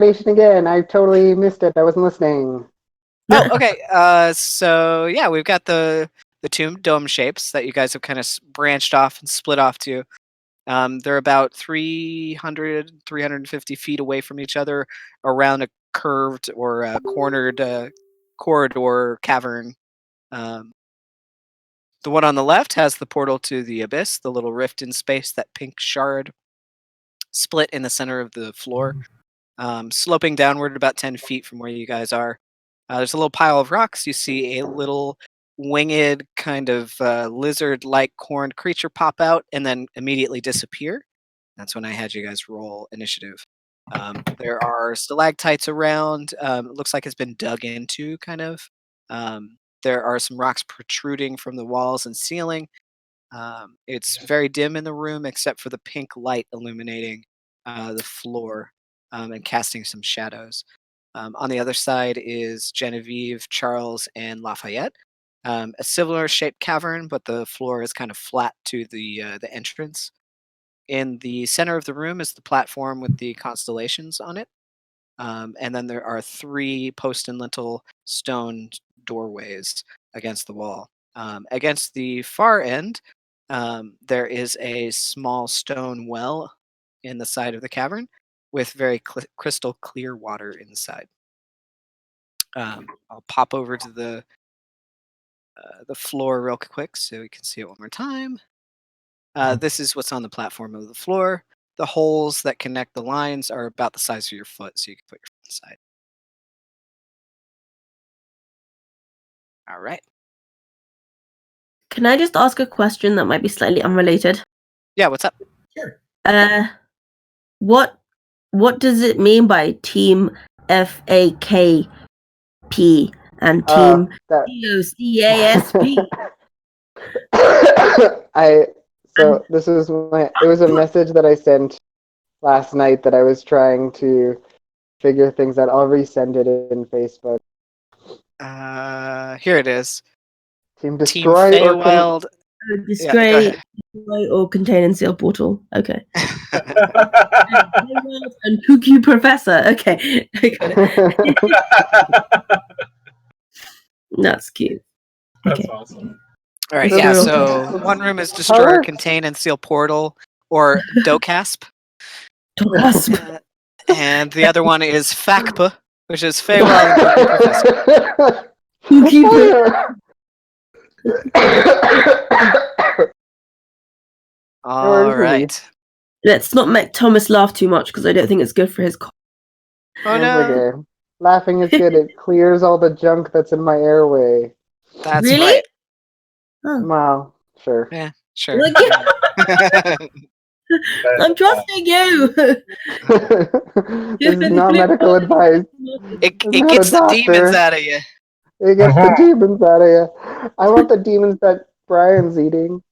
foundation again. I totally missed it. I wasn't listening. Oh, okay. So yeah, we've got the tomb dome shapes that you guys have kind of branched off and split off to. They're about 350 feet away from each other around a curved or cornered corridor cavern. Um, the one on the left has the portal to the abyss, the little rift in space, that pink shard split in the center of the floor, sloping downward about 10 feet from where you guys are. There's a little pile of rocks. You see a little winged kind of lizard-like horned creature pop out and then immediately disappear. That's when I had you guys roll initiative. There are stalactites around. It looks like it's been dug into, kind of. There are some rocks protruding from the walls and ceiling. It's very dim in the room except for the pink light illuminating the floor and casting some shadows. On the other side is Genevieve, Charles, and Lafayette. A similar shaped cavern, but the floor is kind of flat to the entrance. In the center of the room is the platform with the constellations on it. And then there are 3 post and lintel stone doorways against the wall. Against the far end, there is a small stone well in the side of the cavern with very crystal clear water inside. I'll pop over to the floor real quick so we can see it one more time. This is what's on the platform of the floor. The holes that connect the lines are about the size of your foot, so you can put your foot inside. All right. Can I just ask a question that might be slightly unrelated? Yeah, what's up? Sure. What does it mean by Team FAKP and Team DOCASP? So this is it was a message that I sent last night that I was trying to figure things out. I'll resend it in Facebook. Here it is. Team Destroy Team Feywild. Destroy or contain and seal portal. Okay. And Cuckoo Professor. Okay. I got it. That's cute. That's Okay. awesome. All right, So yeah, real- so one room is Destroy, Huh? Contain, and Seal Portal, or DOCASP. And the other one is FACPA, which is Feywild and Cuckoo Professor. Cuckoo All right. Let's not make Thomas laugh too much because I don't think it's good for his. Oh It's no. okay. Laughing is good. It clears all the junk that's in my airway. That's Really? right. Oh. Wow. Sure. Yeah, sure. I'm trusting you. This is not medical advice. It I'm not gets a the demons doctor. out of you. It gets the demons out of you. I want the demons that Brian's eating.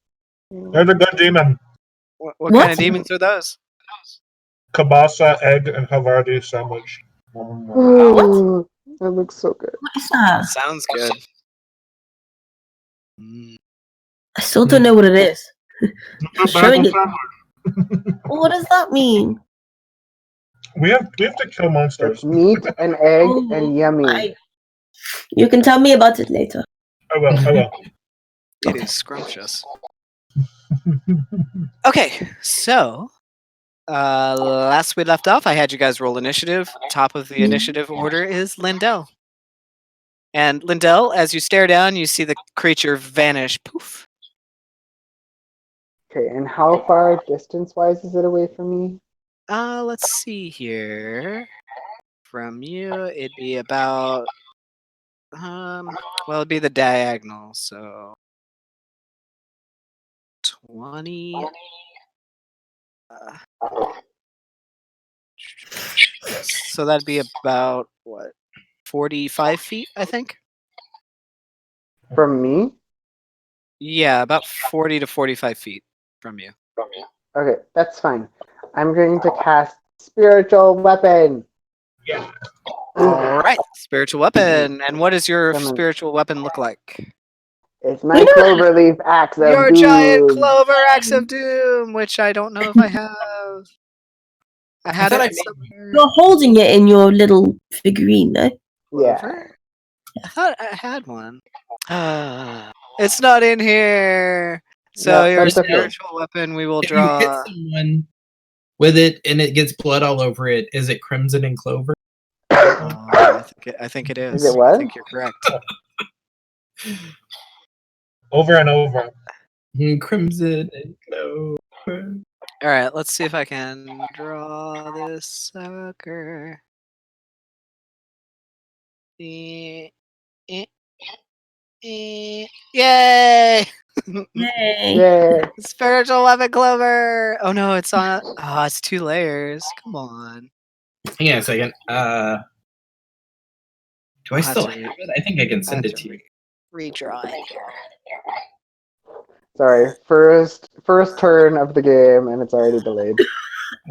They're the good demon. What kind of demons are those? Kielbasa, egg, and Havarti sandwich. What? That looks so good. What is that? Sounds good. I still don't know what it is. It's a Showing bagel it. sandwich. What does that mean? We have to kill monsters. It's meat and egg and yummy. You can tell me about it later. I will. It is scrumptious. Okay, so last we left off, I had you guys roll initiative. Top of the initiative order is Lindell. And Lindell, as you stare down, you see the creature vanish. Poof. Okay, and how far distance-wise is it away from me? Let's see here. From you, it'd be about well, it'd be the diagonal, so 20. So that'd be about what, 45 feet, I think. From me? Yeah, about 40 to 45 feet from you. Okay, that's fine. I'm going to cast Spiritual Weapon. Yeah. All right, spiritual weapon. And what does your Come on. spiritual weapon look like? It's my Cloverleaf Axe of Your Doom. giant clover axe of doom, which I don't know if I have. I had thought it I made- somewhere. You're holding it in your little figurine, though. Yeah. Clover? I thought I had one. It's not in here. So No, your that's okay. spiritual weapon, we will If you hit draw. someone with it and it gets blood all over it, is it crimson and clover? I think it is. Is it what? I think you're correct. Over and over. Crimson and clover. All right, let's see if I can draw this sucker. Eh, eh, eh. Yay! Yay. Yay. Spiritual weapon clover. Oh no, it's on. Oh, it's 2 layers. Come on. Hang on a second. Do I I'll have still to have it? I think I can send it to you. Redraw it here. Sorry. First turn of the game, and it's already delayed.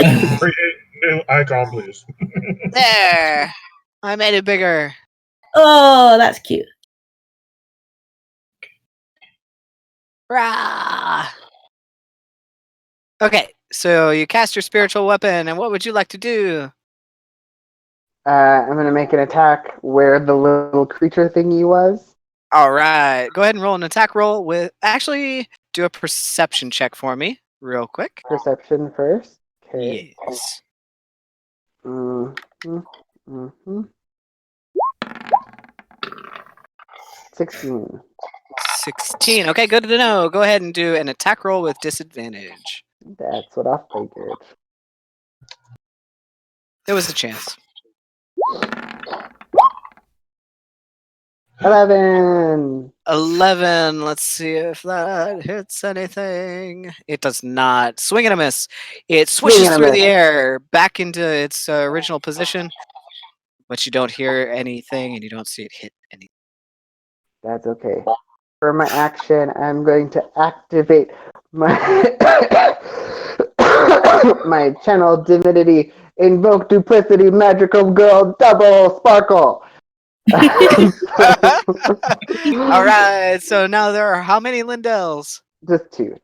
Create new icon, please. There. I made it bigger. Oh, that's cute. Rah! Okay, so you cast your spiritual weapon, and what would you like to do? I'm gonna make an attack where the little creature thingy was. All right, go ahead and roll an attack roll with. Actually, do a perception check for me, real quick. Perception first. Okay. Yes. Mm-hmm. Mm-hmm. 16. 16. Okay, good to know. Go ahead and do an attack roll with disadvantage. That's what I figured. There was a chance. 11. 11. Let's see if that hits anything. It does not. Swing and a miss. It swishes and a through the miss. air back into its original position, but you don't hear anything and you don't see it hit anything. That's okay. For my action, I'm going to activate my my channel divinity, invoke duplicity, magical girl, double sparkle. All right. So now there are how many Lindells? Just two.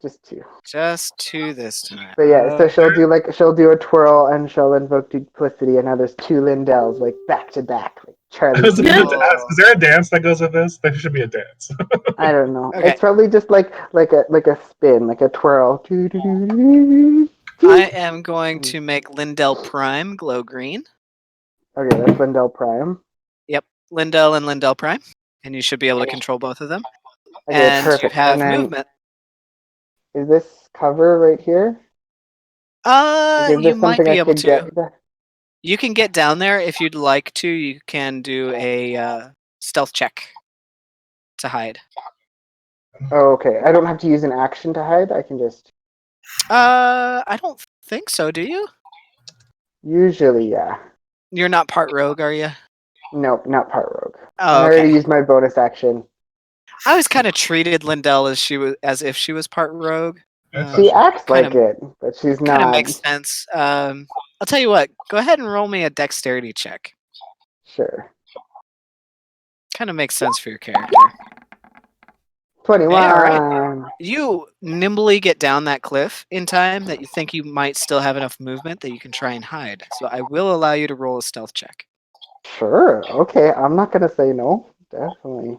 Just 2 this time. So yeah, so she'll do a twirl and she'll invoke duplicity, and now there's 2 Lindells like back to back, like I Charlie. was about Cool. to ask, is there a dance that goes with this? There should be a dance. I don't know. Okay. It's probably just like a spin, like a twirl. I am going to make Lindell Prime glow green. Okay, that's Lindell Prime. Lindell and Lindell Prime. And you should be able to control both of them. Okay, And you perfect. have And then, movement. is this cover right here? Like, is You this might something be I able could to. get? You can get down there if you'd like to. You can do a stealth check to hide. Oh, okay. I don't have to use an action to hide. I can just. I don't think so, do you? Usually, yeah. You're not part rogue, are you? Nope, not part rogue. Oh, I already okay. used my bonus action. I always kind of treated Lindell as if she was part rogue. She acts Kinda- like it, but she's Kind of not. makes sense. I'll tell you what. Go ahead and roll me a dexterity check. Sure. Kind of makes sense for your character. 21. Yeah, You nimbly get down that cliff in time that you think you might still have enough movement that you can try and hide. So I will allow you to roll a stealth check. Sure. Okay, I'm not gonna say no. Definitely.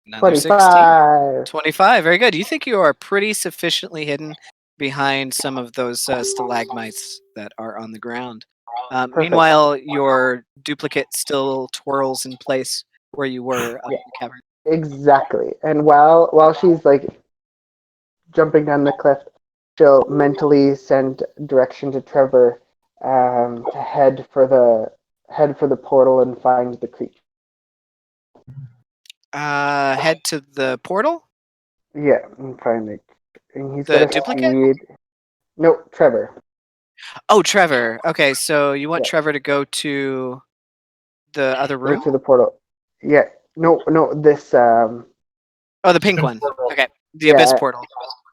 Another 16. 25. 25. Very good. You think you are pretty sufficiently hidden behind some of those stalagmites that are on the ground. Meanwhile, your duplicate still twirls in place where you were up in the cavern. Exactly. And while she's like jumping down the cliff, she'll mentally send direction to Trevor to head for the portal and find the creature. Head to the portal? Yeah, and find it. And he's The got a duplicate? speed. No, Trevor. Oh, Trevor. Okay, so you want Yeah. Trevor to go to the other Go room? to the portal. Yeah. No. This. Oh, the pink one. Okay, the Yeah, abyss portal.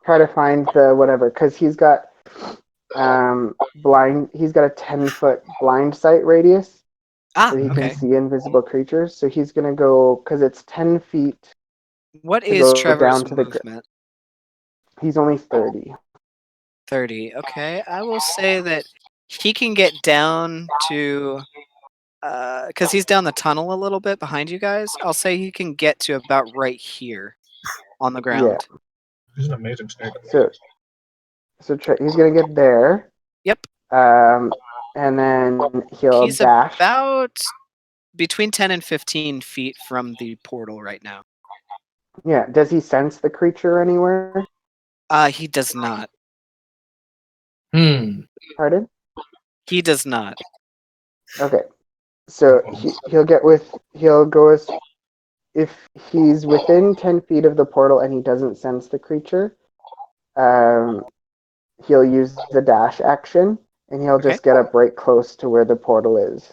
Try to find the whatever, because he's got blind. He's got a 10-foot blind sight radius, Ah, so he okay. can see invisible creatures. So he's gonna go because it's 10 feet. What to is go Trevor's down to the movement? He's only 30. 30. Okay, I will say that he can get down to, because he's down the tunnel a little bit behind you guys. I'll say he can get to about right here on the ground. He's an amazing snake. So he's gonna get there. Yep. And then he'll He's dash. about between 10 and 15 feet from the portal right now. Yeah. Does he sense the creature anywhere? He does not. Pardon? He does not. Okay. So he'll go as if he's within 10 feet of the portal and he doesn't sense the creature. He'll use the dash action and he'll just get up right close to where the portal is.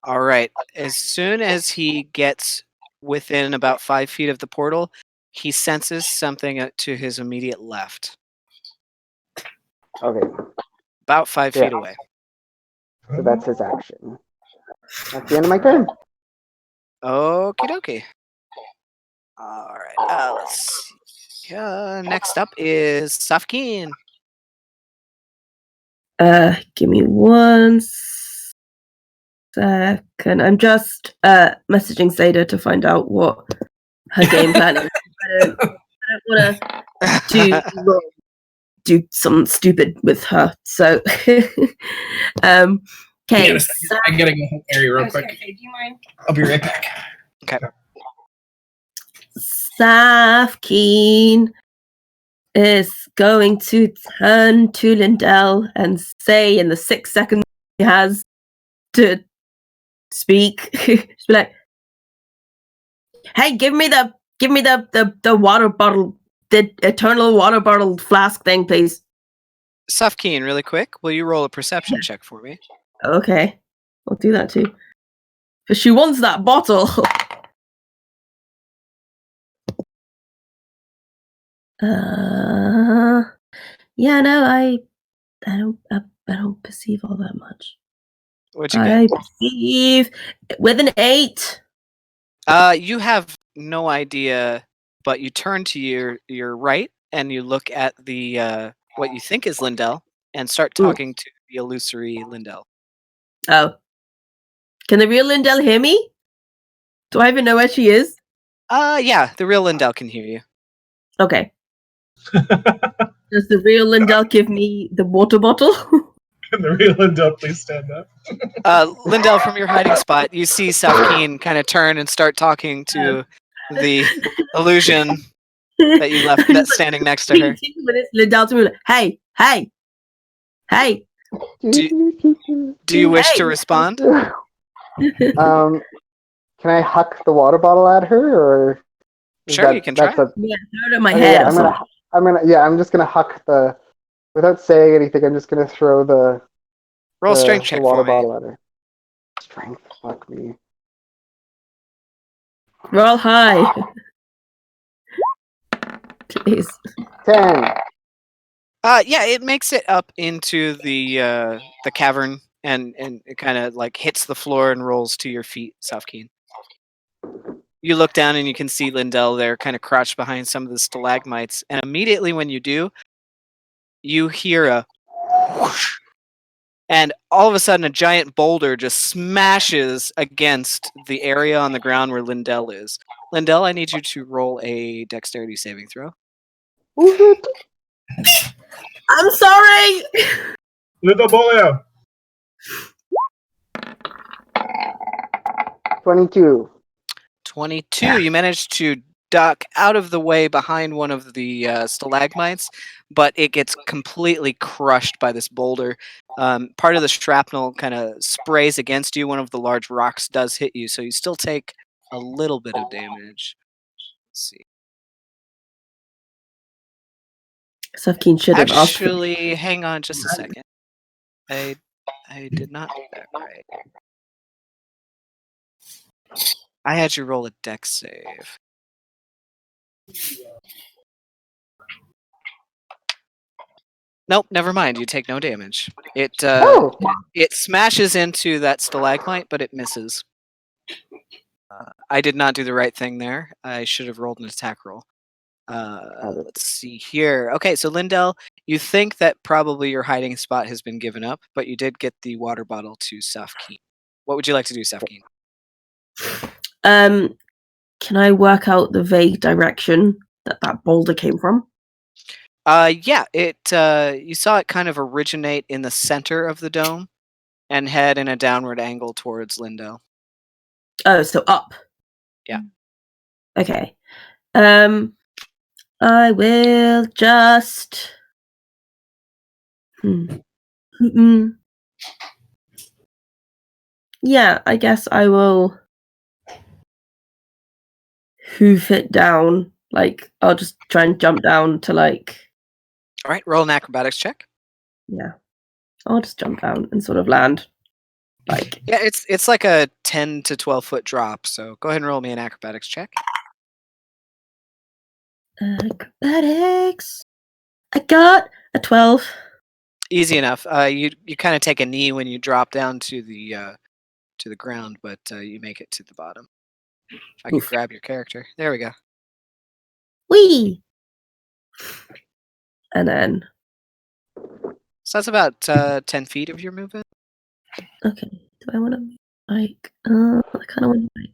All right. As soon as he gets within about 5 feet of the portal, he senses something to his immediate left. Okay. About 5 feet away. So that's his action. That's the end of my turn. Okie dokie. All right. Let's see. Next up is Safkeen. Give me 1 second. I'm just messaging Sada to find out what her game plan is. I don't want to do something stupid with her. So, okay. I gotta go help Mary real quick. Do you mind? I'll be right back. Okay. Safkeen is going to turn to Lindell and say in the 6 seconds he has to speak, just be like, "Hey, give me the water bottle, the eternal water bottle flask thing, please." Safkeen, really quick, will you roll a perception check for me? Okay, I'll do that too. Because she wants that bottle. Yeah, no, I don't perceive all that much. What'd you I get? perceive with an 8. You have no idea, but you turn to your right and you look at the what you think is Lindell and start talking to the illusory Lindell. Oh. Can the real Lindell hear me? Do I even know where she is? Yeah, the real Lindell can hear you. Okay. Does the real Lindell give me the water bottle? Can the real Lindell please stand up? Lindell, from your hiding spot, you see Safkeen kind of turn and start talking to the illusion that you left that's standing next to her. Lindell to me like, hey. Do you wish to respond? Can I huck the water bottle at her, or Sure, you can try. Yeah, throw it at my head. Yeah, I'm just gonna huck the, without saying anything. I'm just gonna throw the Roll a strength check water for me. bottle at her. Strength, fuck me. Roll high. Please. 10. Yeah, it makes it up into the cavern and it kind of like hits the floor and rolls to your feet, Safkeen. You look down and you can see Lindell there, kind of crouched behind some of the stalagmites, and immediately when you do, you hear a whoosh, and all of a sudden a giant boulder just smashes against the area on the ground where Lindell is. Lindell, I need you to roll a dexterity saving throw. I'm sorry. Little boy. 22. 22. You managed to duck out of the way behind one of the stalagmites, but it gets completely crushed by this boulder. Part of the shrapnel kind of sprays against you. One of the large rocks does hit you, so you still take a little bit of damage. Let's see. Safkeen should have asked for Actually, hang on just a second. I did not do that right. I had you roll a dex save. Nope, never mind. You take no damage. It smashes into that stalagmite, but it misses. I did not do the right thing there. I should have rolled an attack roll. Let's see here. Okay, so Lindell, you think that probably your hiding spot has been given up, but you did get the water bottle to Safkeen. What would you like to do, Safkeen? Can I work out the vague direction that boulder came from? Yeah, it. You saw it kind of originate in the center of the dome and head in a downward angle towards Lindell. Oh, so up. Yeah. Okay. I will just. Yeah, I guess I will hoof it down. Like, I'll just try and jump down to like. All right, roll an acrobatics check. Yeah, I'll just jump down and sort of land. Like, Yeah, it's like a 10 to 12 foot drop. So go ahead and roll me an acrobatics check. acrobatics. I got a 12. Easy enough. You kind of take a knee when you drop down to the ground, but you make it to the bottom. I can Oof. grab your character. There we go. Whee! And then, So that's about 10 feet of your movement. okay, do I want to like? I kind of want to like.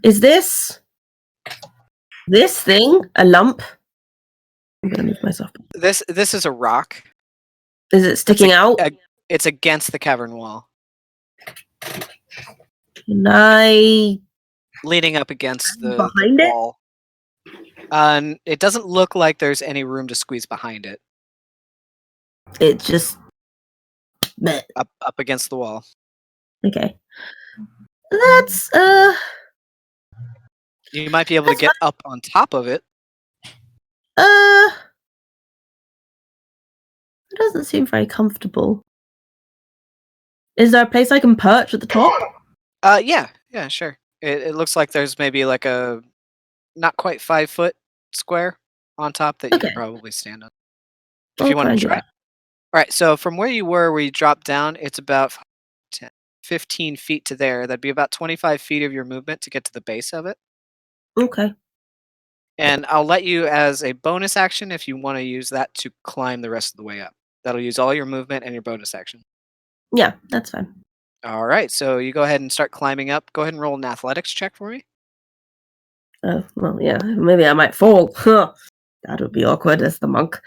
Is this thing a lump? I'm gonna move myself. This is a rock. Is it sticking out? It's against the cavern wall, Can I leaning up against the behind it? wall. It doesn't look like there's any room to squeeze behind it. It just. Bleh. Up against the wall. Okay. That's You might be able to get up on top of it. it doesn't seem very comfortable. Is there a place I can perch at the top? Yeah, sure. It looks like there's maybe like a not quite 5 foot square on top that you Okay. could probably stand on. If I'll you want try to and do try. that. All right, so from where you dropped down, it's about 10, 15 feet to there. That'd be about 25 feet of your movement to get to the base of it. Okay. And I'll let you as a bonus action if you want to use that to climb the rest of the way up. That'll use all your movement and your bonus action. Yeah, that's fine. All right, so you go ahead and start climbing up. Go ahead and roll an athletics check for me. Oh, well, yeah, maybe I might fall. Huh. That would be awkward as the monk.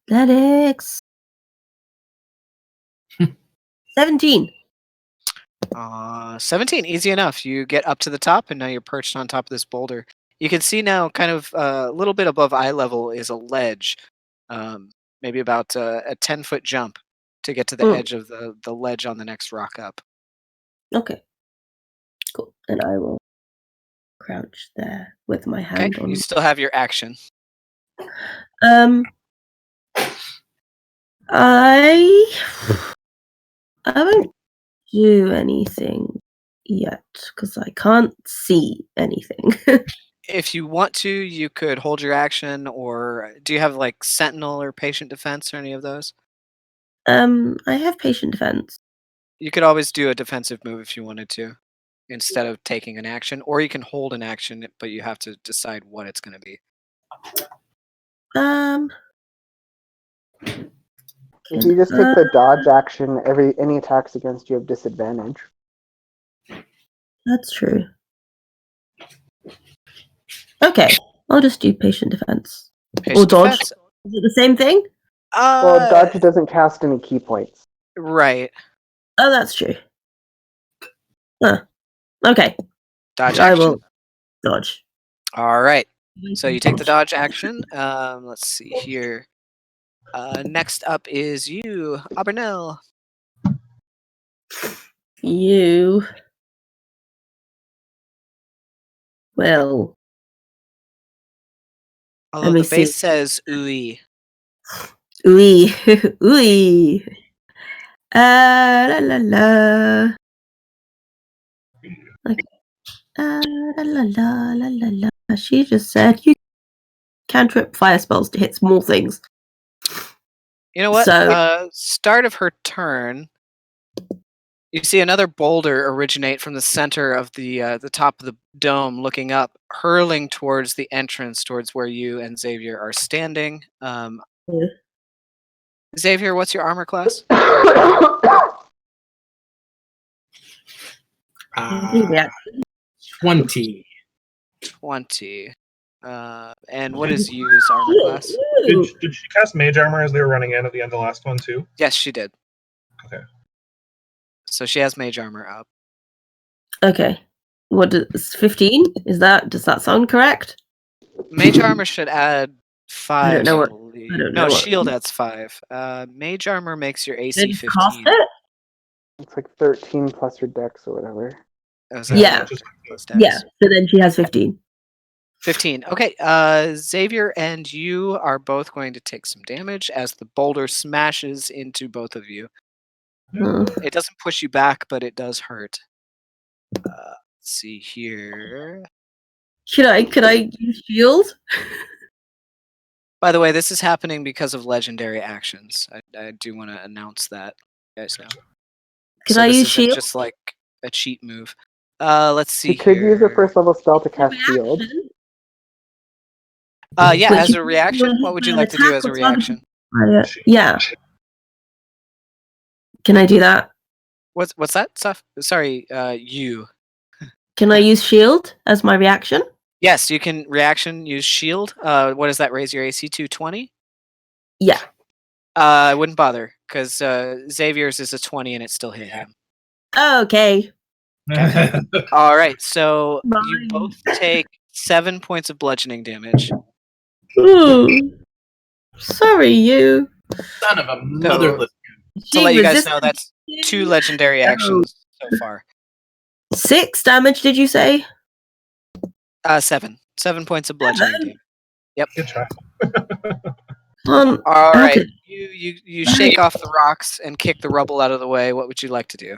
Athletics. 17. 17, easy enough. You get up to the top, and now you're perched on top of this boulder. You can see now, kind of a little bit above eye level, is a ledge, maybe about a 10-foot jump to get to the edge of the ledge on the next rock up. Okay. Cool. And I will crouch there with my hand Okay, on. you still have your action. I won't do anything yet because I can't see anything. If you want to, you could hold your action, or do you have like Sentinel or Patient Defense or any of those? I have patient defense. You could always do a defensive move if you wanted to, instead of taking an action, or you can hold an action, but you have to decide what it's going to be. If you just take the dodge action, any attacks against you have disadvantage. That's true. Okay, I'll just do patient defense. Or dodge. Defense. Is it the same thing? Well, dodge doesn't cast any key points. Right. Oh, that's true. Huh. Okay. Dodge I action. will dodge. All right. So you take the dodge action. Let's see here. Next up is you, Abernell. You. Well. Although Let me the base see. says ooey. Ooey. Ooey. La la la. Okay. La la la la la la. She just said you cantrip fire spells to hit small things. You know what? So- Start of her turn, you see another boulder originate from the center of the top of the dome, looking up, hurling towards the entrance, towards where you and Xavier are standing. Yeah. Xavier, what's your armor class? Yeah. 20. 20. And what is Yu's armor class? Did she cast Mage Armor as they were running in at the end of the last one, too? Yes, she did. Okay. So she has mage armor up. Okay. What is 15? Does that sound correct? Mage armor should add 5. I don't know what- believe. I don't No, know what- shield adds 5. Mage armor makes your Did AC you cast 15. it? It's like 13 plus your dex or whatever. Oh, is that Yeah. Just- plus dex? Yeah. So then she has 15. 15. Okay, Xavier and you are both going to take some damage as the boulder smashes into both of you. Hmm. It doesn't push you back, but it does hurt. Let's see here. Could I use shield? By the way, this is happening because of legendary actions. I do want to announce that, you guys know. Could So I this use isn't shield? just like a cheat move. Let's see She could here. use a first level spell to cast shield. Reaction? Yeah, Which as you a can reaction. do What would you an like to do attack as a or target- reaction? Yeah. Can I do that? What's that stuff? Sorry, you. Can I use shield as my reaction? Yes, you can reaction use shield. What does that raise your AC to? 20? Yeah. I wouldn't bother because Xavier's is a 20 and it still hit him. Okay. All right, so you Mine. both take 7 points of bludgeoning damage. Ooh. Sorry, you. Son of a motherless. To let you guys resisted know, that's 2 legendary actions so far. 6 damage, did you say? 7. 7 points of bludgeoning damage. Yep. Good try. All how right, could- you shake off the rocks and kick the rubble out of the way. What would you like to do?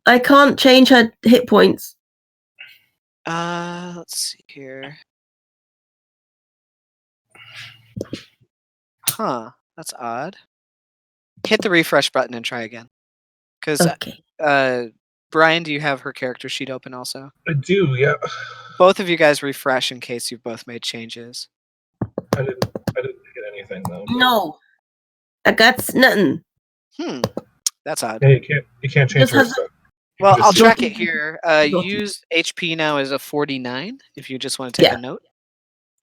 I can't change her hit points. Let's see here. Huh, that's odd. Hit the refresh button and try again. Because, Okay. Brian, do you have her character sheet open also? I do, yeah. Both of you guys refresh in case you've both made changes. I didn't hit anything, though. No. I got nothing. That's odd. Yeah, you can't change This her has- stuff. You Well, can I'll just- track it here. Got it. Use HP now is a 49 if you just want to take Yeah. a note.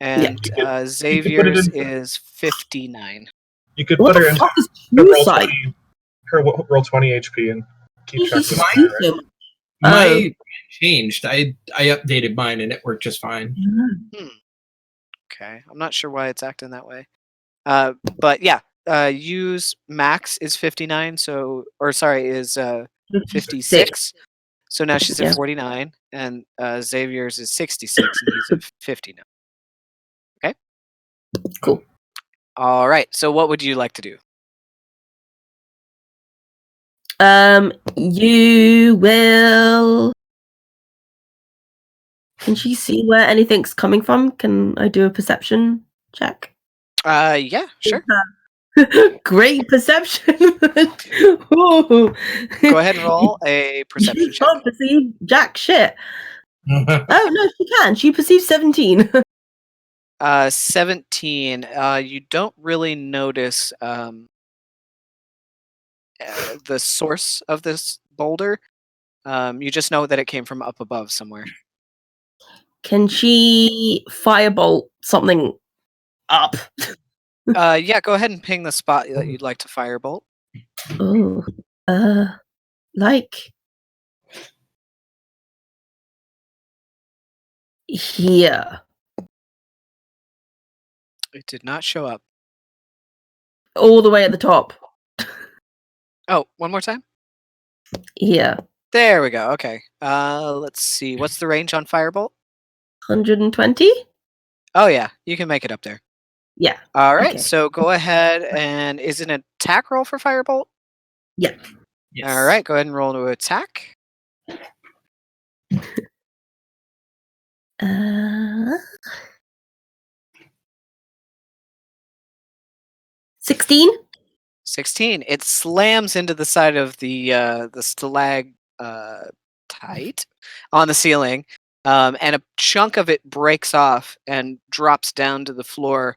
And Xavier's is 59. You could What put her the in fuck is her true roll sight? 20, roll 20 HP and keep track of Jesus, the fire, right? Mine changed. I updated mine and it worked just fine. Okay, I'm not sure why it's acting that way. But yeah, use max is 59, so is 56. So now she's Yeah. at 49, and Xavier's is 66, and he's at 59. Okay. Cool. All right. So what would you like to do? You will. Can she see where anything's coming from? Can I do a perception check? Yeah, sure. Great perception. Ooh. Go ahead and roll a perception You check. can't perceive jack shit. Oh no, she can. She perceives 17. 17. You don't really notice the source of this boulder. You just know that it came from up above somewhere. Can she firebolt something up? Yeah, go ahead and ping the spot that you'd like to firebolt. Oh, like here. It did not show up. All the way at the top. Oh, one more time. Here. There we go. Okay. Let's see. What's the range on firebolt? 120? Oh yeah, you can make it up there. Yeah. All right. Okay. So go ahead and is it an attack roll for firebolt? Yeah. Yes. All right. Go ahead and roll to attack. 16? 16. It slams into the side of the stalagmite on the ceiling, and a chunk of it breaks off and drops down to the floor,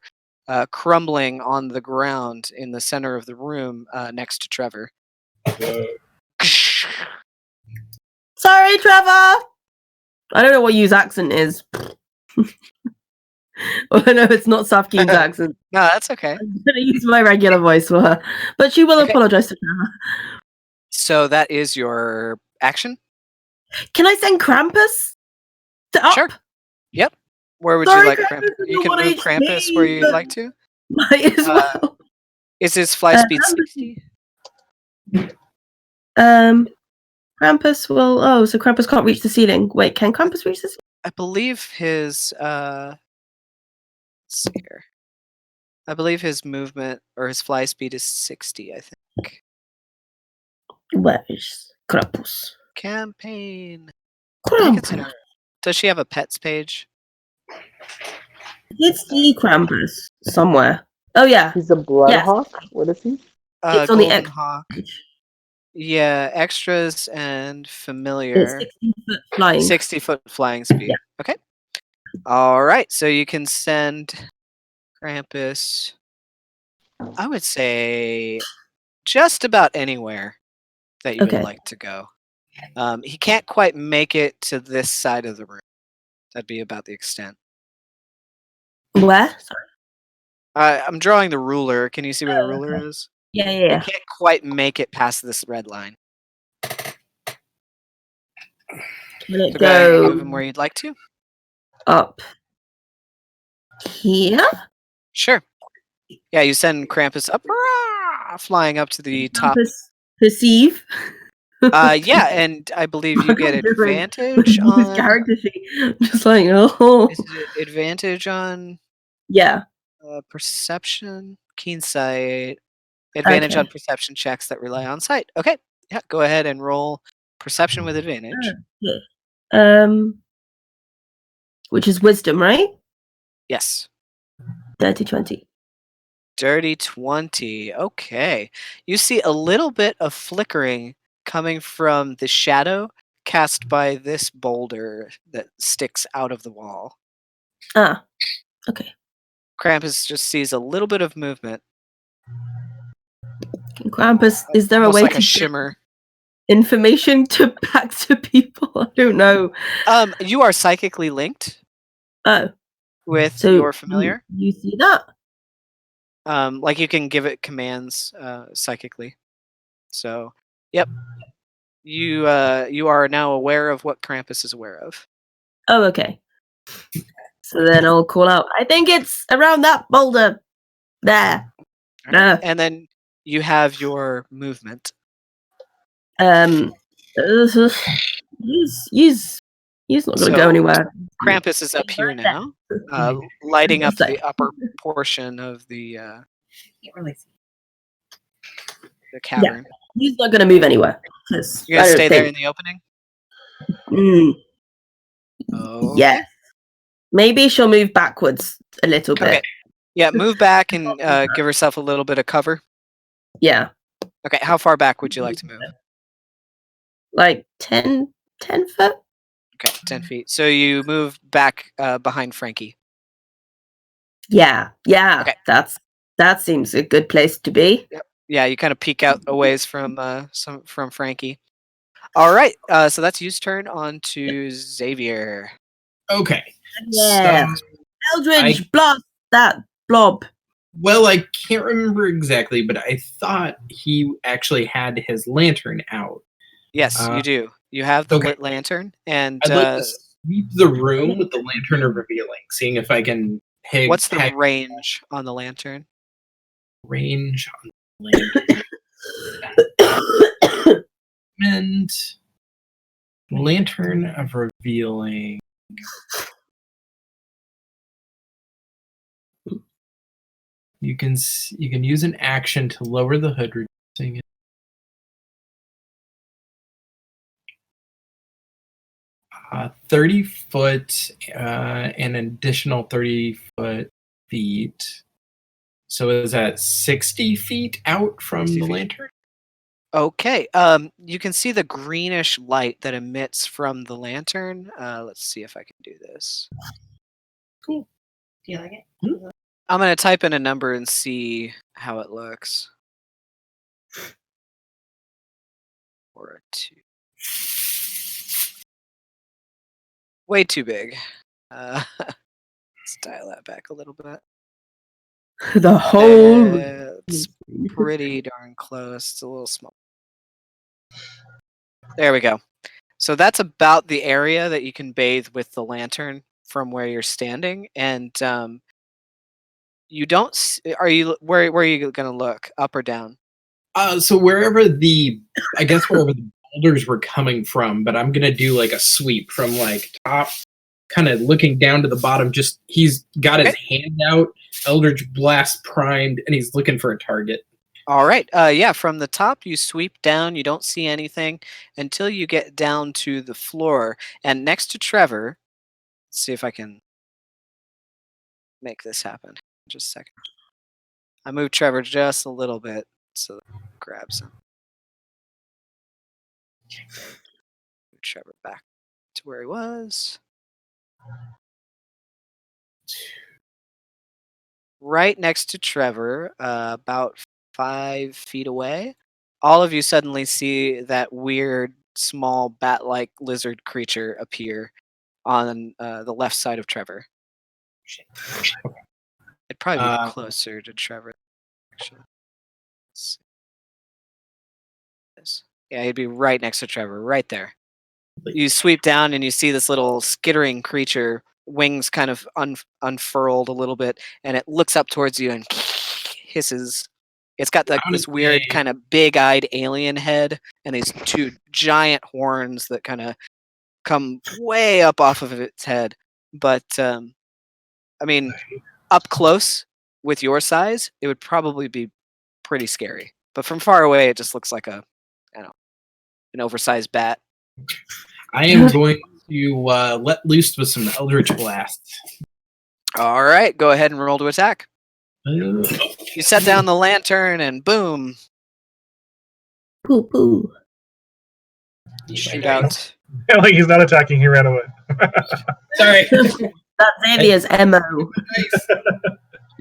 crumbling on the ground in the center of the room next to Trevor. Sorry, Trevor! I don't know what Yu's accent is. Oh, no, it's not South Keen's accent. No, that's okay. I'm going to use my regular voice for her. But she will Okay. apologize to Trevor. So that is your action? Can I send Krampus to up? Sure. Yep. Where would Sorry, you like Krampus Krampus? is You can on move 1 Krampus HP, where you'd but- like to. Might as well. Is his fly speed Krampus- 60? Krampus will... Oh, so Krampus can't reach the ceiling. Wait, can Krampus reach the ceiling? I believe his let's see here. I believe his movement or his fly speed is 60, I think. Where is Krampus? Campaign. I think it's in her. Does she have a pets page? It's the Krampus somewhere. Oh, yeah. He's a Yes. bloodhawk. What is he? It's on the Golden X Hawk. page. Yeah, extras and It's familiar. 60-foot flying. 60-foot flying speed. Yeah. Okay. All right. So you can send Krampus, I would say, just about anywhere that you Okay. would like to go. He can't quite make it to this side of the room. That'd be about the extent. Where? Sorry. I'm drawing the ruler. Can you see where the ruler okay. is? Yeah. He can't quite make it past this red line. Can it So go ahead and move go him where you'd like to. up here? Sure. Yeah, you send Krampus up, flying up to the top. Krampus perceive? Yeah, and I believe you get advantage His on. character sheet. I'm just like, oh. Is it advantage on Yeah. perception, keen sight, advantage Okay. on perception checks that rely on sight. Okay, yeah, go ahead and roll perception with advantage. Which is wisdom, right? Yes. Dirty 20. Dirty 20. Okay. You see a little bit of flickering coming from the shadow cast by this boulder that sticks out of the wall. Ah. Okay. Krampus just sees a little bit of movement. Krampus, is there a Almost way like to a get shimmer. information to back to people? I don't know. You are psychically linked Oh. with So your familiar. You see that? Like you can give it commands psychically. So, yep. You are now aware of what Krampus is aware of. Oh, okay. So then I'll call out. I think it's around that boulder. There. All right. And then you have your movement. He's not going to go anywhere. Krampus is up here now, lighting up the upper portion of the cavern. Yeah. He's not going to move anywhere. You're going to stay there in the opening? Okay. Yeah. Maybe she'll move backwards a little bit. Okay. Yeah, move back and give herself a little bit of cover. Yeah. Okay, how far back would you like to move? Like 10 foot? Okay, 10 feet. So you move back behind Frankie. Yeah. Okay. That seems a good place to be. Yep. Yeah, you kind of peek out a ways from Frankie. All right, so that's Yu's turn. On to Xavier. Okay. Yeah. So, Eldridge, blast that blob. well, I can't remember exactly, but I thought he actually had his lantern out. Yes, you do. You have the okay. lit lantern, and I'd like to sweep the room with the lantern of revealing, seeing if I can peg. What's the range on the lantern? Range on the lantern. And lantern of revealing. You can use an action to lower the hood, reducing it. Uh, 30 foot, an additional 30 feet. So is that 60 feet out from 60 the feet. lantern? Okay. You can see the greenish light that emits from the lantern. Let's see if I can do this. Cool. Do you like it? I'm gonna type in a number and see how it looks. Or a 2. Way too big. Let's dial that back a little bit. The whole. It's pretty darn close. It's a little small. There we go. So that's about the area that you can bathe with the lantern from where you're standing, and you don't. Are you where are you gonna look? Up or down? So wherever the boulders were coming from, but I'm gonna do like a sweep from like top, kind of looking down to the bottom. Just he's got his hand out, Eldritch Blast primed, and he's looking for a target. All right. Yeah, from the top you sweep down. You don't see anything until you get down to the floor, and next to Trevor. Let's see if I can make this happen. Just a second. I moved Trevor just a little bit so that he grabs him. Move Trevor back to where he was. Right next to Trevor, about 5 feet away, all of you suddenly see that weird, small, bat-like lizard creature appear on the left side of Trevor. It'd probably be closer to Trevor, actually. Let's see. Yeah, he'd be right next to Trevor, right there. You sweep down and you see this little skittering creature, wings kind of unfurled a little bit, and it looks up towards you and hisses. It's got like this weird kind of big-eyed alien head and these 2 giant horns that kind of come way up off of its head. But I mean, up close with your size, it would probably be pretty scary. But from far away, it just looks like an oversized bat. I am going to let loose with some Eldritch Blasts. All right, go ahead and roll to attack. You set down the lantern and boom. Poo poo. Shoot out. Like he's not attacking, he ran away. Sorry. That's Xavier's MO.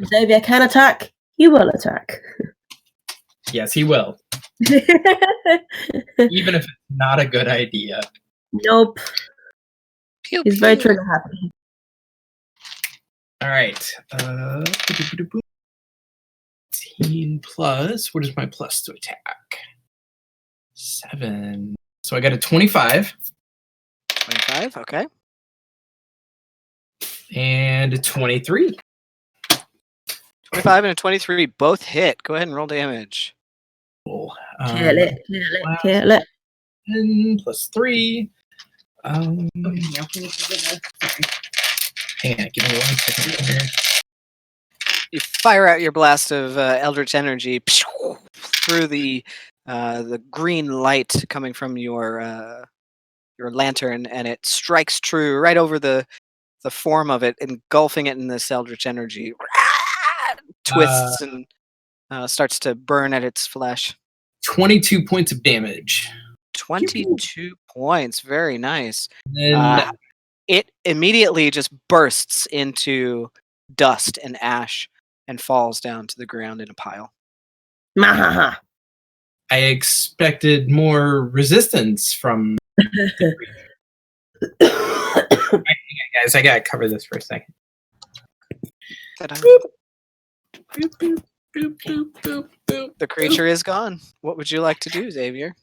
Xavier can attack, he will attack. Yes, he will. Even if it's not a good idea. Nope. Pew, He's very trigger happy. All right. 18 plus. What is my plus to attack? 7. So I got a 25. 25, okay. And a 23. 25 and a 23 both hit. Go ahead and roll damage. Cool. Kill it. Kill it. 10 plus 3. Hang on, give me 1 second here. You fire out your blast of Eldritch Energy through the green light coming from your lantern, and it strikes true right over the form of it, engulfing it in this Eldritch Energy. Twists and starts to burn at its flesh. 22 points of damage. 22 points. Very nice. Then It immediately just bursts into dust and ash and falls down to the ground in a pile. Mahaha. I expected more resistance from. Guys, I gotta cover this for a second. Ta-da. Boop, boop, boop, boop, boop, boop. The creature is gone. What would you like to do, Xavier?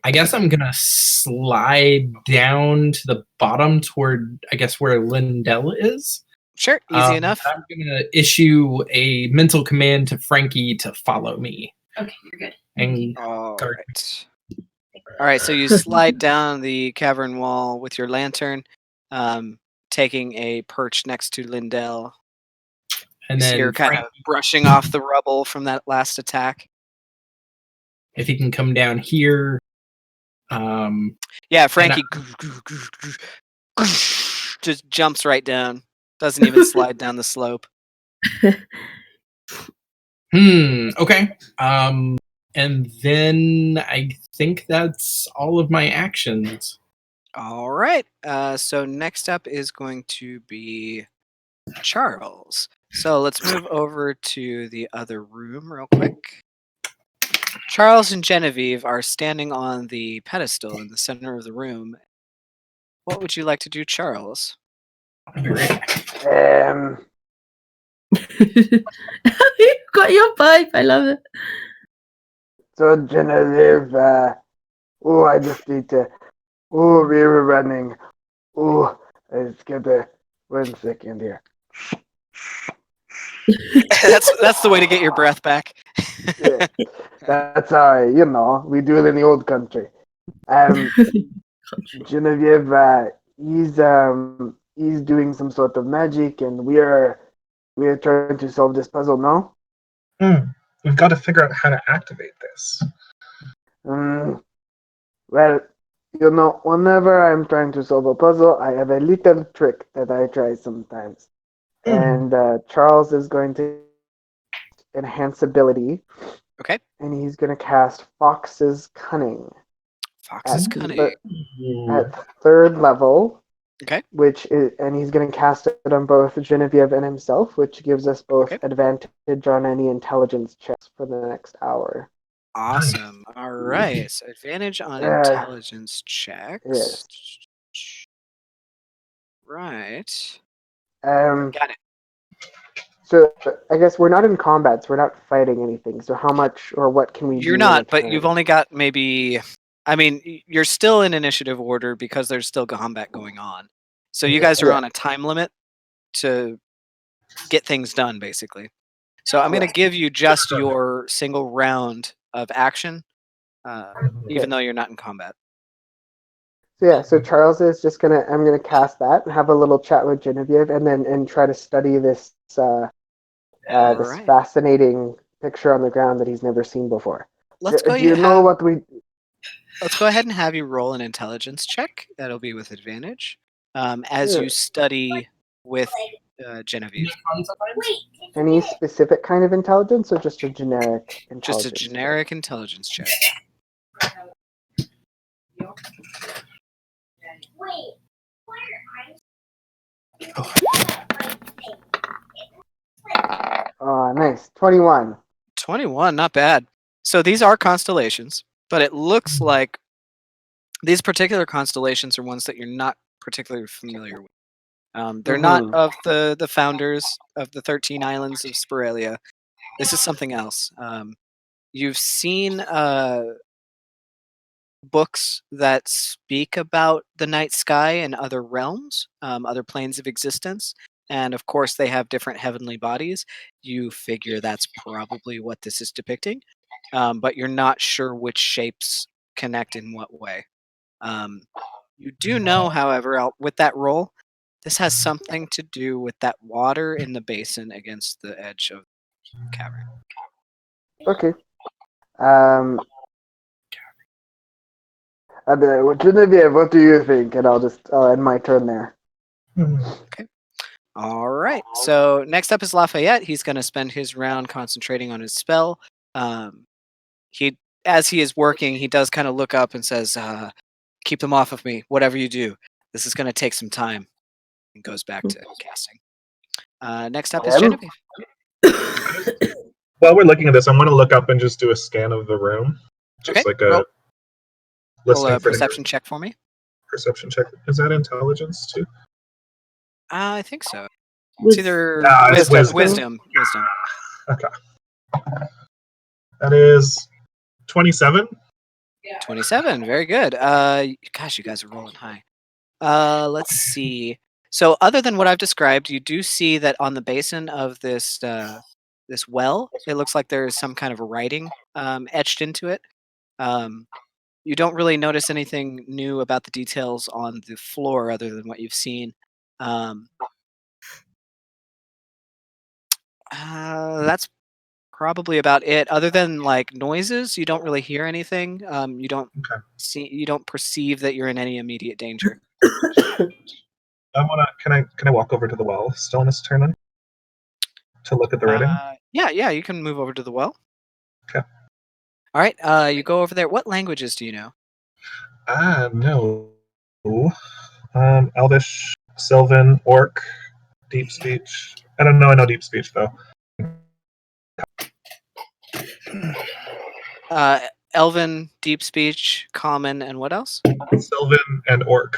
I guess I'm gonna slide down to the bottom toward, I guess, where Lindell is. Sure, easy enough. I'm gonna issue a mental command to Frankie to follow me. Okay, you're good. And All guard right. All right, so you slide down the cavern wall with your lantern, taking a perch next to Lindell. and So then you're kind of brushing off the rubble from that last attack. if he can come down here. Yeah, Frankie just jumps right down. Doesn't even slide down the slope. Okay. And then I think that's all of my actions. All right. So next up is going to be Charles. So let's move over to the other room real quick. Charles and Genevieve are standing on the pedestal in the center of the room. What would you like to do, Charles? Um, You got your pipe. I love it. so Genevieve, I just need to. We were running. Let's get there. 1 second here. that's the way to get your breath back. Yeah, that's how we do it in the old country. Genevieve, he's doing some sort of magic, and we are trying to solve this puzzle. No. We've got to figure out how to activate this. Well, whenever I'm trying to solve a puzzle, I have a little trick that I try sometimes. And Charles is going to enhance ability. Okay. And he's going to cast Fox's Cunning. Fox's Cunning. At 3rd level. Okay. And he's going to cast it on both Genevieve and himself, which gives us both advantage on any intelligence checks for the next hour. Awesome. All right. So advantage on intelligence checks. Yes. Right. Got it. So I guess we're not in combat, so we're not fighting anything. So how much or what can we do? You're not, but you've only got maybe... I mean, you're still in initiative order because there's still combat going on. So you guys are on a time limit to get things done, basically. So I'm going to give you just your single round of action, even though you're not in combat. So Charles is just I'm gonna cast that and have a little chat with Genevieve, and try to study this this fascinating picture on the ground that he's never seen before. Let's go. Let's go ahead and have you roll an intelligence check. That'll be with advantage as you study with Genevieve. Any specific kind of intelligence, or just a generic intelligence? Just a generic intelligence check. Oh, nice. 21. 21, not bad. So these are constellations, but it looks like these particular constellations are ones that you're not particularly familiar with. They're not of the founders of the 13 islands of Spiralia. This is something else. You've seen books that speak about the night sky and other realms, other planes of existence. And of course, they have different heavenly bodies. You figure that's probably what this is depicting, but you're not sure which shapes connect in what way. You do know, however, with that roll, this has something to do with that water in the basin against the edge of the cavern. Okay. Genevieve, what do you think? And I'll end my turn there. Okay. All right. So next up is Lafayette. He's going to spend his round concentrating on his spell. As he is working, he does kind of look up and says, keep them off of me, whatever you do. This is going to take some time. And goes back to casting. Next up is Genevieve. While we're looking at this, I'm going to look up and just do a scan of the room. Just like a roll a perception check for me. Perception check. Is that intelligence too? I think so. It's either wisdom. Okay. That is 27. 27. Very good. Gosh, you guys are rolling high. Let's see. So, other than what I've described, you do see that on the basin of this this well, it looks like there is some kind of writing etched into it. You don't really notice anything new about the details on the floor other than what you've seen. That's probably about it. Other than like noises, you don't really hear anything. You don't perceive that you're in any immediate danger. Can I walk over to the well still on this turn then? To look at the writing? Yeah, you can move over to the well. Okay. All right, you go over there. What languages do you know? No. Elvish, Sylvan, Orc, Deep Speech. I don't know. I know Deep Speech though. Elven, Deep Speech, Common, and what else? Sylvan and Orc.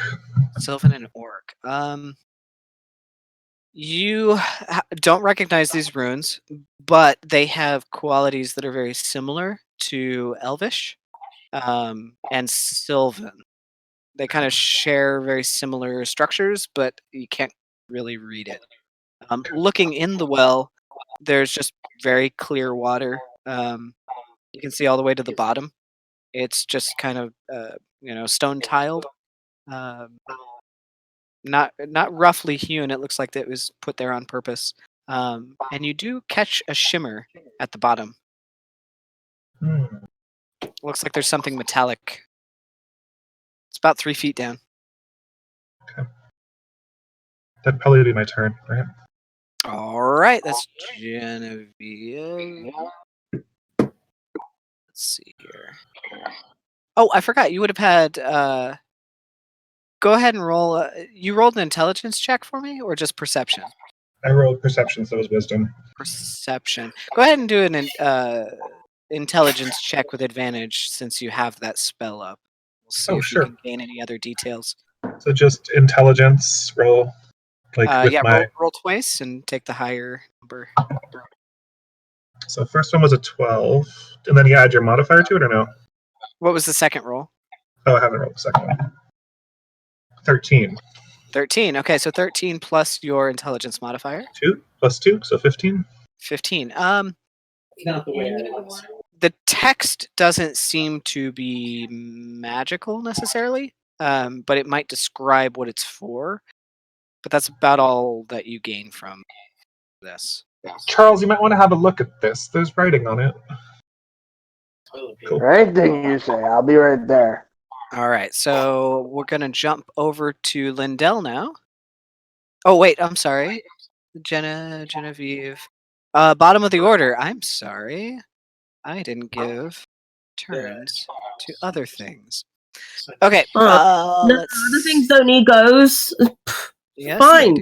Sylvan and Orc. You don't recognize these runes, but they have qualities that are very similar to Elvish and Sylvan. They kind of share very similar structures, but you can't really read it. Looking in the well, there's just very clear water. You can see all the way to the bottom. It's just kind of stone tiled. Not roughly hewn. It looks like it was put there on purpose. And you do catch a shimmer at the bottom. Looks like there's something metallic. It's about 3 feet down. Okay. That'd probably be my turn, right? All right, that's Genevieve. Let's see here. Oh, I forgot. You would have had. Go ahead and roll. You rolled an intelligence check for me, or just perception? I rolled perception, so it was wisdom. Perception. Go ahead and do an intelligence check with advantage, since you have that spell up. We'll see if sure. you can gain any other details. So just intelligence roll, with my. Roll twice and take the higher number. So first one was a 12, and then you add your modifier to it, or no? What was the second roll? Oh, I haven't rolled the second one. 13. 13. Okay, so 13 plus your intelligence modifier. 2 plus 2, so 15. 15. Not the way I was. The text doesn't seem to be magical necessarily, but it might describe what it's for. But that's about all that you gain from this. Charles, you might want to have a look at this. There's writing on it. Cool. Right, didn't you say? I'll be right there. All right, so we're going to jump over to Lindell now. Oh, wait, I'm sorry. Genevieve. Bottom of the order. I'm sorry. I didn't give turns to other things. Okay. No, other things don't need goes. Yes, Fine.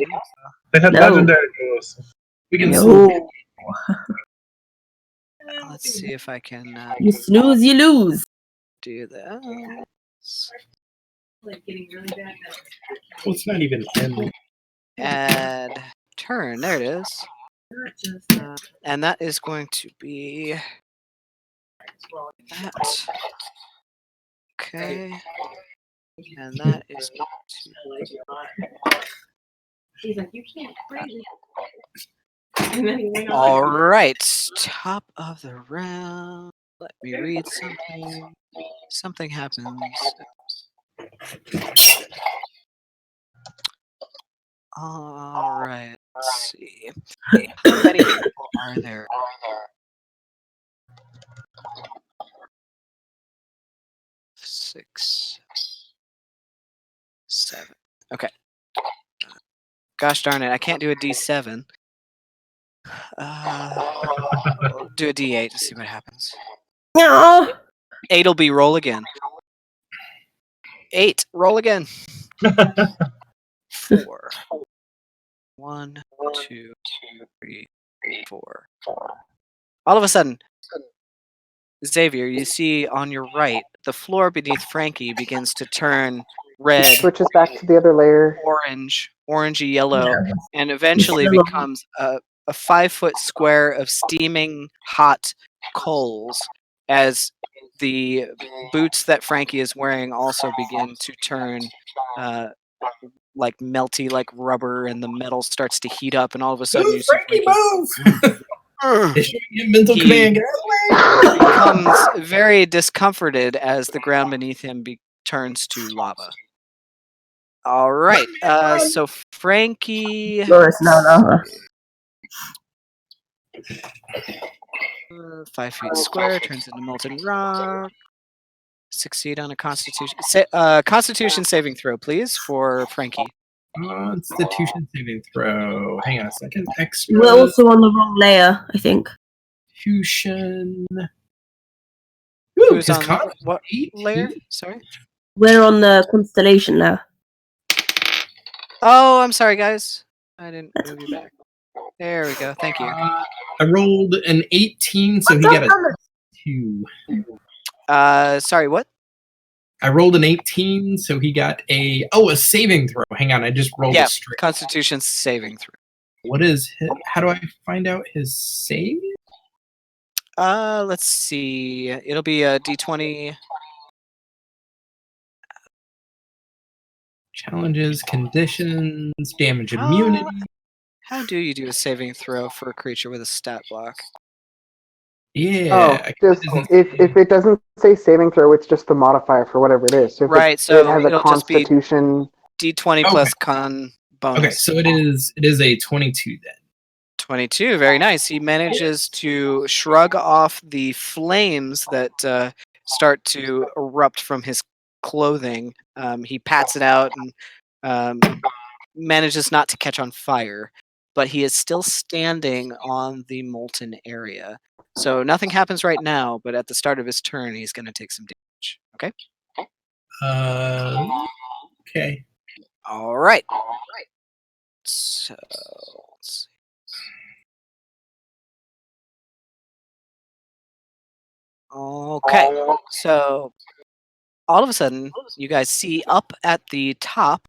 They had No. legendary goes. We can No. Let's see if I can You snooze, you lose. do that. Like getting really bad. Well, it's not even him. Add turn. There it is. And that is going to be that. Okay. And that is going to She's like, you can't breathe. And then he went on. all right. Top of the round. Let me read something. Something happens. All right. Let's see. How many people are there? 6, 7. Okay. Gosh darn it! I can't do a D7. I'll do a D8 to see what happens. No. 8 will be roll again. 8. Roll again. 4. 1, 2, 3, 4. All of a sudden, Xavier, you see on your right, the floor beneath Frankie begins to turn red, Switches back to the other layer. orangey yellow, and eventually becomes a 5-foot square of steaming hot coals as the boots that Frankie is wearing also begin to turn like melty, like rubber, and the metal starts to heat up, and all of a sudden you see Frankie, Frankie move! Mental He- command. Get away! becomes very discomforted as the ground beneath him turns to lava. All right, so Frankie. Doris, no. 5 feet square turns into molten rock. Succeed on a Constitution. Constitution saving throw, please, for Frankie. Constitution saving throw. Hang on a second. Extra. We're also on the wrong layer, I think. Constitution. Who's his on con what is layer? 18. Sorry. We're on the constellation now. Oh, I'm sorry, guys. I didn't That's move you back. There we go. Thank you. I rolled an 18, so he got a 2. Sorry, what? I rolled an 18, so he got a saving throw. Hang on, I just rolled Yeah, a straight. Constitution saving throw. What is his, how do I find out his save? Let's see. It'll be a D20. Challenges, conditions, damage immunity. How do you do a saving throw for a creature with a stat block? Yeah. Just if it doesn't say saving throw, it's just the modifier for whatever it is. So if Right, it so has a it'll just be Constitution. D20 plus con bonus. Okay, so it is a 22 then. 22, very nice. He manages to shrug off the flames that start to erupt from his clothing. He pats it out and manages not to catch on fire, but he is still standing on the molten area. So nothing happens right now, but at the start of his turn, he's going to take some damage. Okay? Okay. All right. So, let's see. Okay, so all of a sudden, you guys see up at the top,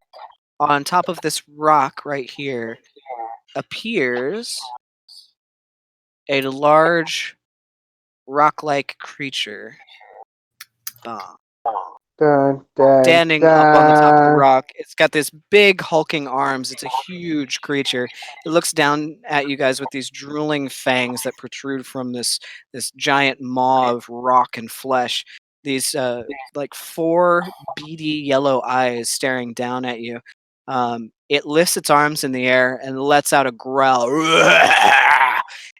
on top of this rock right here, appears a large rock-like creature. Dun, dun, Standing up on the top of the dun. rock. It's got this big hulking arms. It's a huge creature. It looks down at you guys with these drooling fangs that protrude from this giant maw of rock and flesh. These like 4 beady yellow eyes staring down at you. It lifts its arms in the air and lets out a growl.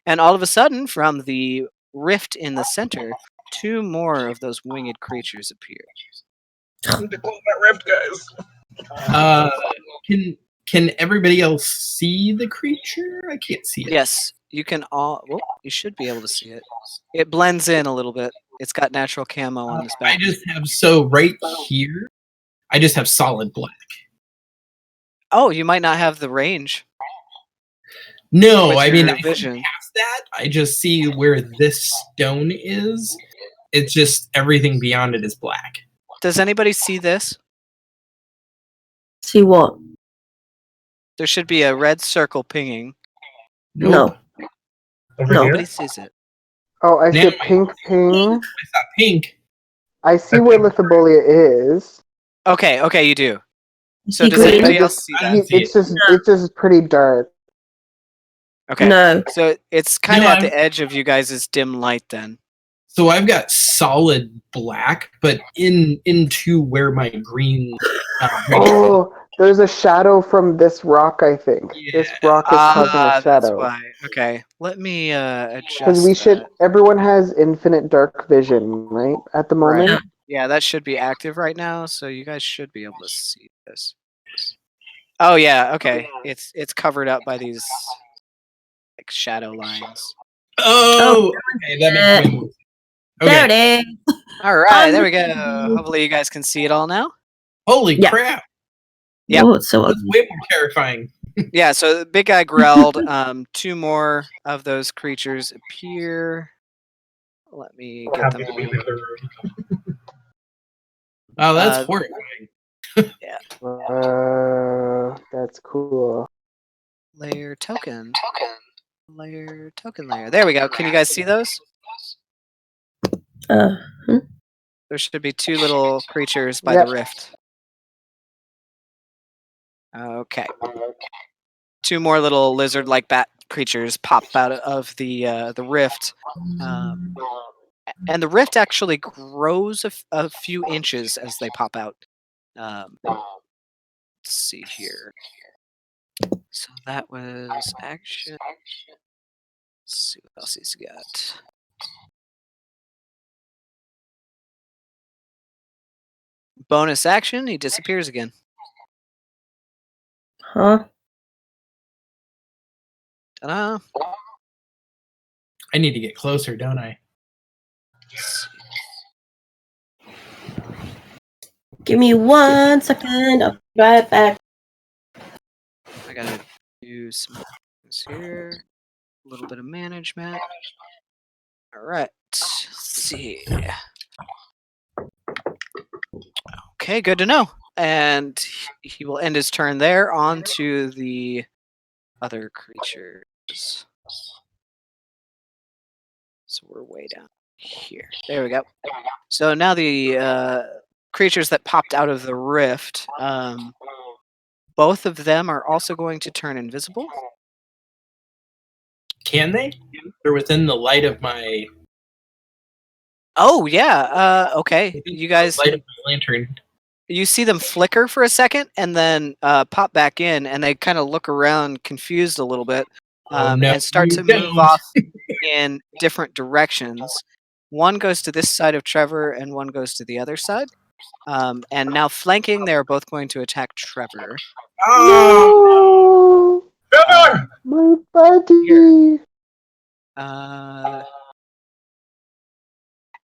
And all of a sudden, from the rift in the center, 2 more of those winged creatures appear. Need to close that rift, guys. Can everybody else see the creature? I can't see it. Yes, you can all. Well, you should be able to see it. It blends in a little bit. It's got natural camo on this I back. just have right here. I just have solid black. Oh, you might not have the range. No, with I mean your I vision. see past that. I just see where this stone is. It's just everything beyond it is black. Does anybody see this? See what? There should be a red circle pinging. Nope. No. Over No. here. Nobody sees it. Oh, I see Now a pink ping. I saw pink. I see where Lithobolia is. Okay, you do. You So see does green? anybody I else just- see that? It's just pretty dark. Okay. No. So it's kind of No, at the edge of you guys' dim light then. So I've got solid black, but into where my green. Oh, there's a shadow from this rock, I think. This Yeah. rock is causing a That's shadow. why. Okay. Let me adjust Because we should. that. Everyone has infinite dark vision, right? At the Right. moment. Yeah, that should be active right now, so you guys should be able to see this. Oh yeah, okay. It's covered up by these like shadow lines. Oh, okay, that makes way more sense. There Okay. it is. All right, there we go. Unbelievable. Hopefully you guys can see it all now. Holy Yeah. crap! Yep. Oh, it's so That's ugly. way more terrifying. Yeah, so the big guy growled. 2 more of those creatures appear. Let me What get them happens to be in all. the other room? Oh, that's Uh, horrifying. That's cool. Layer token. Layer token layer. There we go. Can you guys see those? Uh, There should be 2 little creatures by Yep. the rift. Okay. 2 more little lizard-like bat creatures pop out of the rift. And the rift actually grows a few inches as they pop out. Let's see here. So that was action. Let's see what else he's got. Bonus action, he disappears again. Huh? Ta-da. I need to get closer, don't I? Give me 1 second. I'll be right back. I gotta do some things here. A little bit of management. All right. Let's see. Okay, good to know. And he will end his turn there. On to the other creatures. So we're way down here. There we go. So now the creatures that popped out of the rift, both of them are also going to turn invisible. Can they? They're within the light of my Oh yeah. Okay. You guys, light of my lantern. you see them flicker for a second and then pop back in, and they kind of look around, confused a little bit, Oh, no, and start you to move don't. off in different directions. One goes to this side of Trevor, and one goes to the other side. And now flanking, they are both going to attack Trevor. Oh, No, Trevor! my buddy. Here.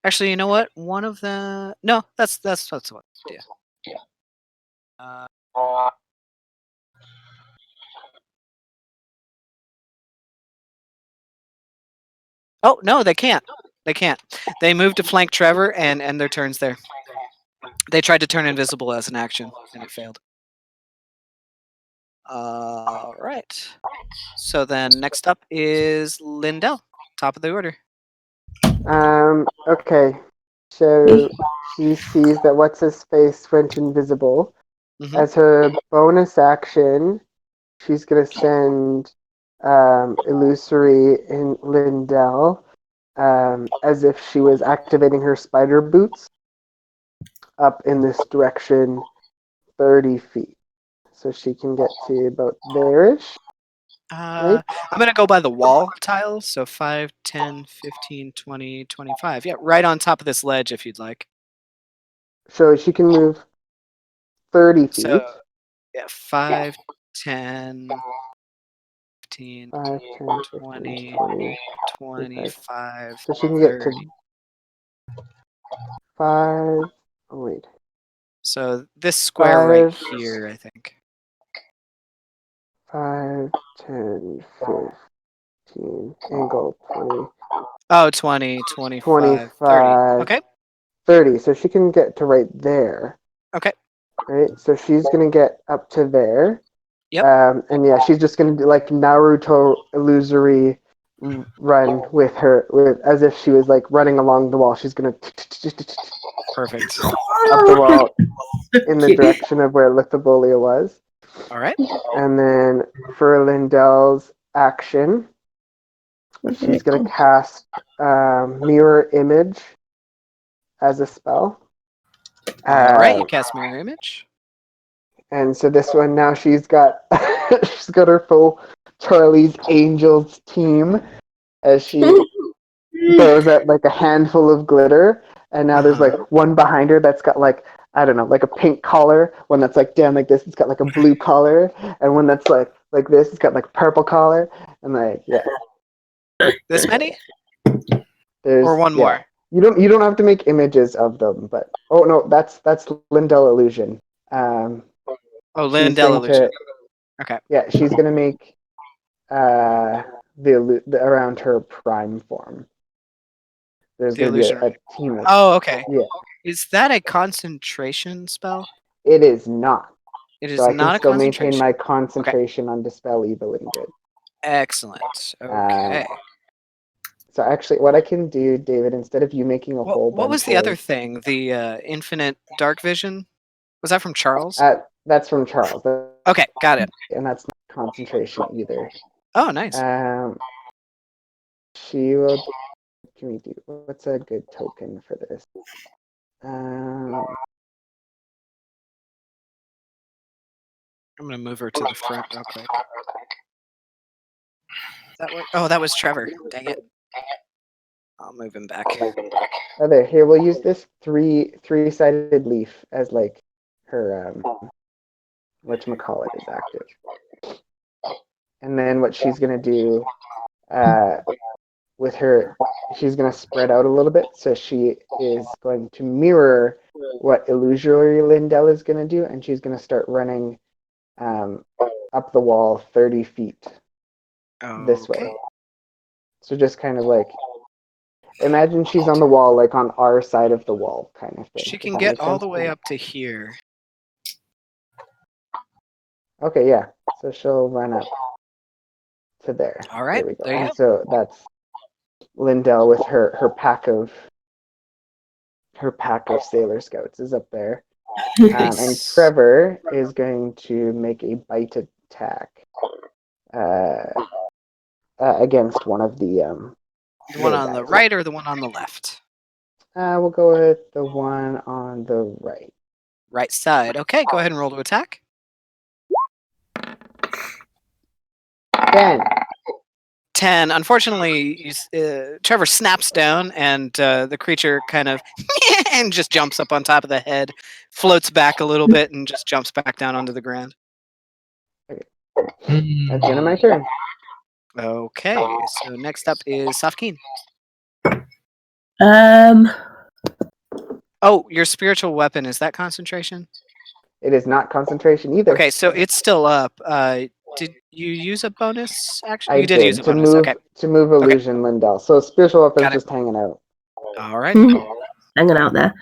Actually, you know what? One of the that's what. Yeah. Oh no, they can't. They can't. They moved to flank Trevor and end their turns there. They tried to turn invisible as an action, and it failed. All right. So then next up is Lindell, top of the order. Okay. So she sees that what's his face went invisible. Mhm. As her bonus action, she's gonna send illusory in Lindell, as if she was activating her spider boots up in this direction 30 feet. So she can get to about there-ish. Right? I'm going to go by the wall tiles. So 5, 10, 15, 20, 25. Yeah, right on top of this ledge if you'd like. So she can move 30 feet. So, yeah, 5, 10, 15, 5, 10, 20, 15, 20, 25, So she can get 30. to 5. Oh, wait. So this square right 5, here, I think. 5, 10, 15, angle 20, Oh, 20, 25, 30. 25, Okay. 30. So she can get to right there. Okay. Right? So she's going to get up to there. Yep. And yeah, she's just going to do like Naruto illusory run with her, as if she was like running along the wall. She's going to Perfect. up the wall in the direction of where Lithobolia was. All right. And then for Lindell's action, she's going to cast Mirror Image as a spell. All right. You cast Mirror Image. And so this one now she's got she's got her full Charlie's Angels team as she throws at like a handful of glitter, and now there's like one behind her that's got like, I don't know, like a pink collar, one that's like down like this, it's got like a blue collar, and one that's like this, it's got like a purple collar, and like yeah. This many? There's Or one more? You don't have to make images of them, but oh no, that's Lindell illusion. Oh, Lindell illusion. Okay. Yeah, she's gonna make the around her prime form. There's The gonna be illusion. a team of. Oh, okay. Yeah. Is that a concentration spell? It is not. It is So I not can a still concentration. maintain my concentration on Dispel Evil and Good. Excellent. Okay. So actually, what I can do, David, instead of you making a whole bunch What was the other thing? The infinite dark vision? Was that from Charles? That's from Charles. Okay, got it. And that's not concentration either. Oh, nice. She will. Can we do? What's a good token for this? I'm gonna move her to the front real quick. That way. Oh, that was Trevor. Dang it. I'll move him back. Oh, there. Here, we'll use this three-sided leaf as like her whatchamacallit is active. And then what she's going to do with her, she's going to spread out a little bit. So she is going to mirror what illusory Lindell is going to do, and she's going to start running up the wall 30 feet this way. So just kind of like, imagine she's on the wall, like on our side of the wall kind of thing. She can get all the way up to here. Okay, yeah. So she'll run up to there. All right, There we go. there you And go. so that's Lindell with her pack of Sailor Scouts is up there. And Trevor is going to make a bite attack against one of the one on the right or the one on the left? We'll go with the one on the right. Right side. Okay, go ahead and roll to attack. 10. 10. Unfortunately, Trevor snaps down, and the creature kind of and just jumps up on top of the head, floats back a little bit, and just jumps back down onto the ground. That's the end of my turn. Okay, so next up is Safkeen. Oh, your spiritual weapon, is that concentration? It is not concentration either. Okay, so it's still up. Did you use a bonus action? I You did use a bonus. to move illusion, Lindell. So spiritual weapon's just hanging out. All right. Hanging out there.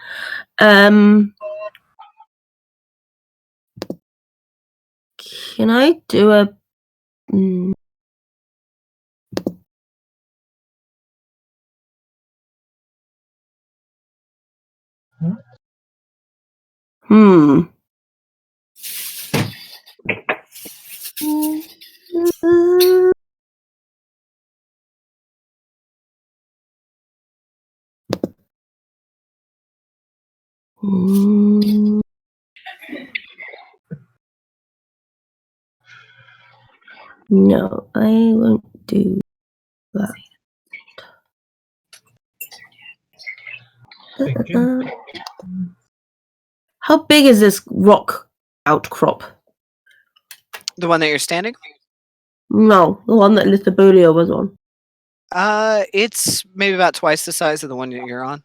Can I do a... No, I won't do that. How big is this rock outcrop? The one that you're standing? No, the one that Lithobolia was on. It's maybe about twice the size of the one that you're on.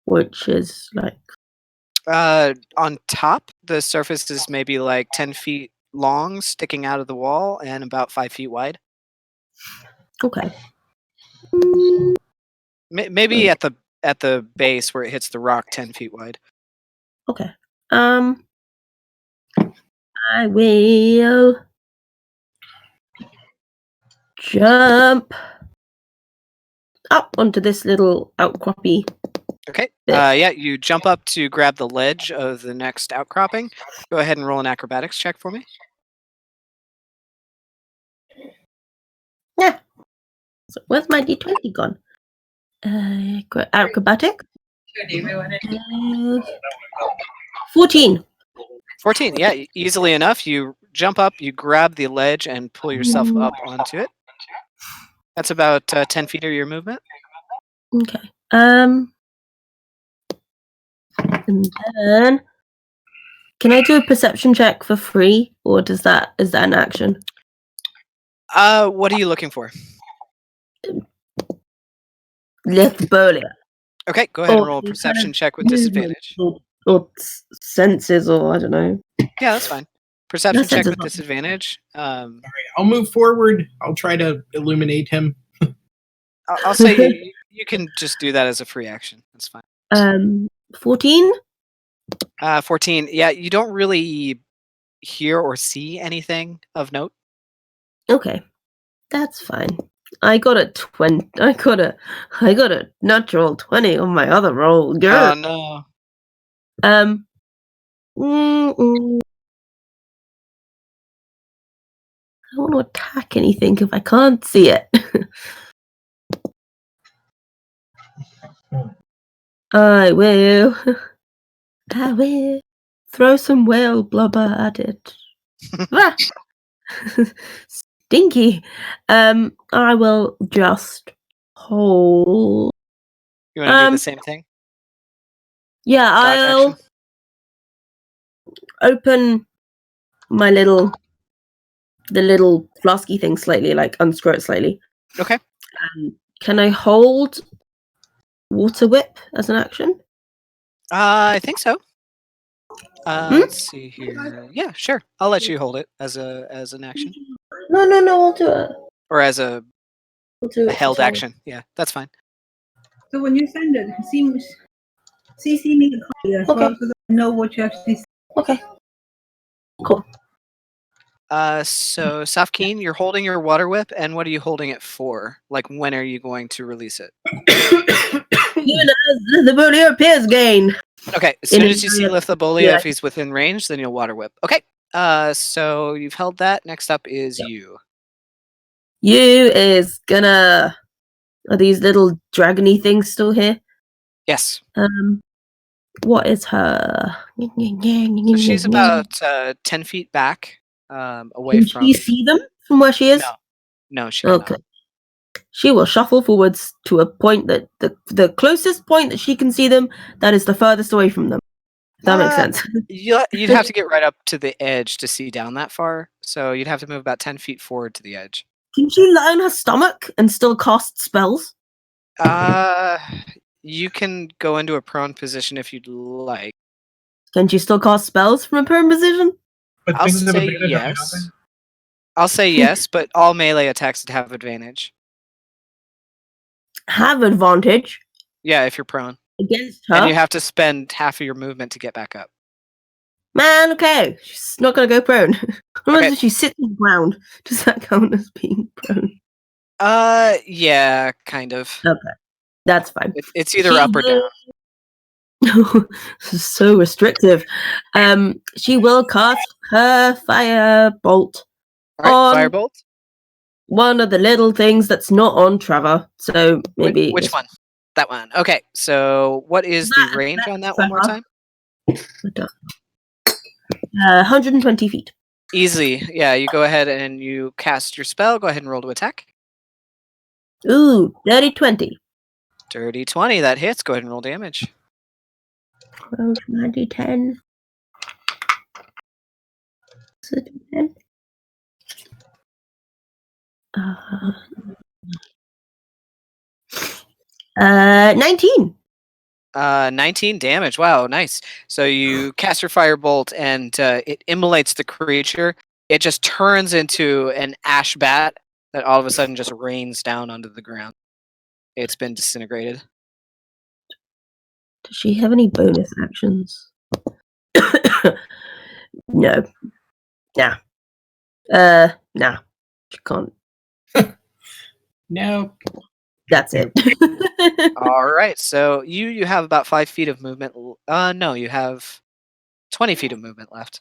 Which is like... on top, the surface is maybe like 10 feet long, sticking out of the wall, and about 5 feet wide. Okay. Maybe at the base where it hits the rock, 10 feet wide. Okay. I will jump up onto this little outcroppy. Okay. Yeah, you jump up to grab the ledge of the next outcropping. Go ahead and roll an acrobatics check for me. Yeah. So where's my D20 gone? Acrobatic? 14. 14. Yeah, easily enough. You jump up, you grab the ledge, and pull yourself up onto it. That's about 10 feet of your movement. Okay. And then, can I do a perception check for free, or is that an action? What are you looking for? Lithobolia. Okay, go ahead and roll a perception check with disadvantage. Or senses, or I don't know. Yeah, that's fine. Perception check with disadvantage. All right, I'll move forward. I'll try to illuminate him. I'll say you can just do that as a free action. That's fine. 14? 14. Yeah, you don't really hear or see anything of note. Okay, that's fine. I got a 20. I got a natural 20 on my other roll. Good. Oh no. I don't want to attack anything if I can't see it. I will throw some whale blubber at it. Stinky. I will just hold. You want to do the same thing? Yeah, Dodge I'll action? open the little flasky thing slightly, like unscrew it slightly. Okay. Can I hold water whip as an action? I think so. Let's see here. Yeah, sure. I'll let you hold it as an action No, I'll do it. or as a I'll do it. held action. Yeah, that's fine. So when you send it, CC me the copy as well, so that I know what you actually. Okay. Cool. So Safkeen, you're holding your water whip, and what are you holding it for? Like, when are you going to release it? Even as the bully appears again. Okay, as soon In as you see a- Lithobolia, yeah. if he's within range, then you'll water whip. Okay. So you've held that. Next up is you. You is gonna. Are these little dragony things still here? Yes. What is her? So she's about 10 feet back, away Can from. she see them from where she is? No, she cannot. Okay. She will shuffle forwards to a point that the closest point that she can see them, that is the furthest away from them. If that makes sense. You'd have to get right up to the edge to see down that far. So you'd have to move about 10 feet forward to the edge. Can she lie on her stomach and still cast spells? You can go into a prone position if you'd like. Can she still cast spells from a prone position? But I'll things have say advantage on yes. jumping? I'll say yes, but all melee attacks would have advantage. Have advantage Yeah, if you're prone. against her? And you have to spend half of your movement to get back up. Man, okay. She's not gonna go prone. What Okay. if she sits on the ground? Does that count as being prone? Yeah, kind of. Okay. That's fine. It's either She up or down. This is so restrictive. She will cast her fire bolt All right, on firebolt. one of the little things that's not on Trevor. So maybe Which one? That one. Okay. So what is the range on that one more time? 120 feet. Easy. Yeah, you go ahead and you cast your spell. Go ahead and roll to attack. Ooh, dirty 20. Dirty 20. That hits. Go ahead and roll damage. 12, 90, 10. Is it 10? 19. 19 damage. Wow, nice. So you cast your firebolt and it immolates the creature. It just turns into an ash bat that all of a sudden just rains down onto the ground. It's been disintegrated. Does she have any bonus actions? No. Nah. Nah. She can't. No. That's it. All right. So you have about 5 feet of movement. No, you have 20 feet of movement left.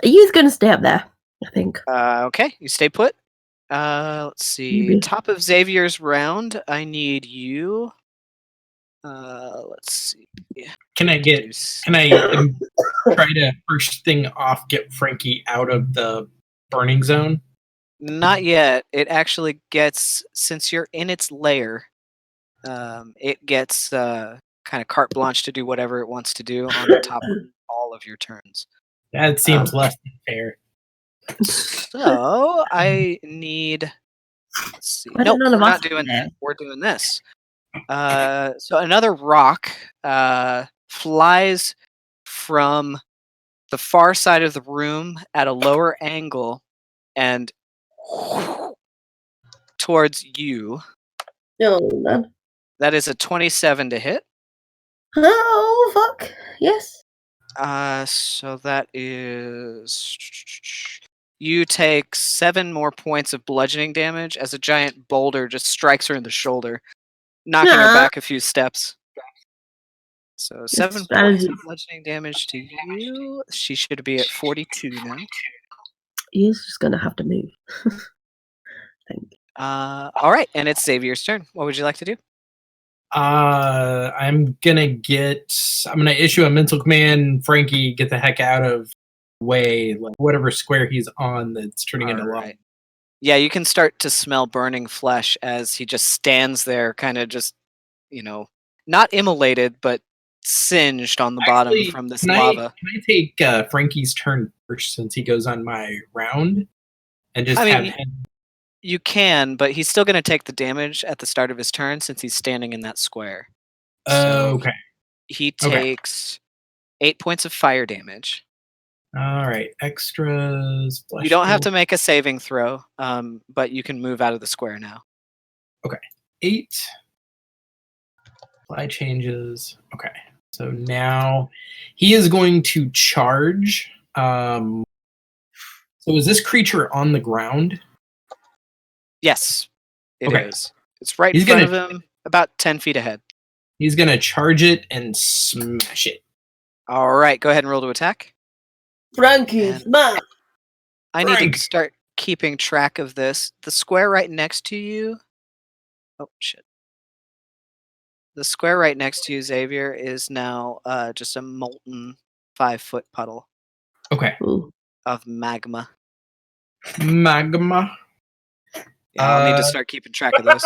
You's gonna stay up there, I think. Okay, you stay put. Let's see. Maybe. Top of Xavier's round. I need you. Let's see. Can I try to first thing off get Frankie out of the burning zone? Not yet. It actually gets, since you're in its lair, it gets kind of carte blanche to do whatever it wants to do on the top of all of your turns. That seems less than fair. So I need. Let's see. Why Nope, don't none we're of us not do doing that? that. We're doing this. So another rock flies from the far side of the room at a lower angle and towards you. No, man. That is a 27 to hit. Oh, fuck. Yes. So that is. You take 7 more points of bludgeoning damage as a giant boulder just strikes her in the shoulder, knocking her back a few steps. So 7 points of bludgeoning damage to you. She should be at 42 now. He's just gonna have to move. All right, and it's Xavier's turn. What would you like to do? I'm gonna issue a mental command. Frankie, get the heck out of the way, like whatever square he's on that's turning into lava. Right. Yeah, you can start to smell burning flesh as he just stands there, kind of just, not immolated, but singed on the bottom Actually, from this can lava. Can I take Frankie's turn first since he goes on my round, and just I have mean, him? you can, but he's still going to take the damage at the start of his turn since he's standing in that square. So Okay. he takes 8 points of fire damage. All right. Extras. You don't have to make a saving throw, but you can move out of the square now. 8. Apply changes. Okay. So now he is going to charge. So is this creature on the ground? Yes, it Okay. is. It's right He's in front gonna- of him, about 10 feet ahead. He's going to charge it and smash it. All right, go ahead and roll to attack. Frankie's And- man. I need Frank. to start keeping track of this. The square right next to you. Oh, shit. The square right next to you, Xavier, is now just a molten 5-foot puddle Okay. Ooh. of magma. Magma. Yeah, I'll need to start keeping track of those.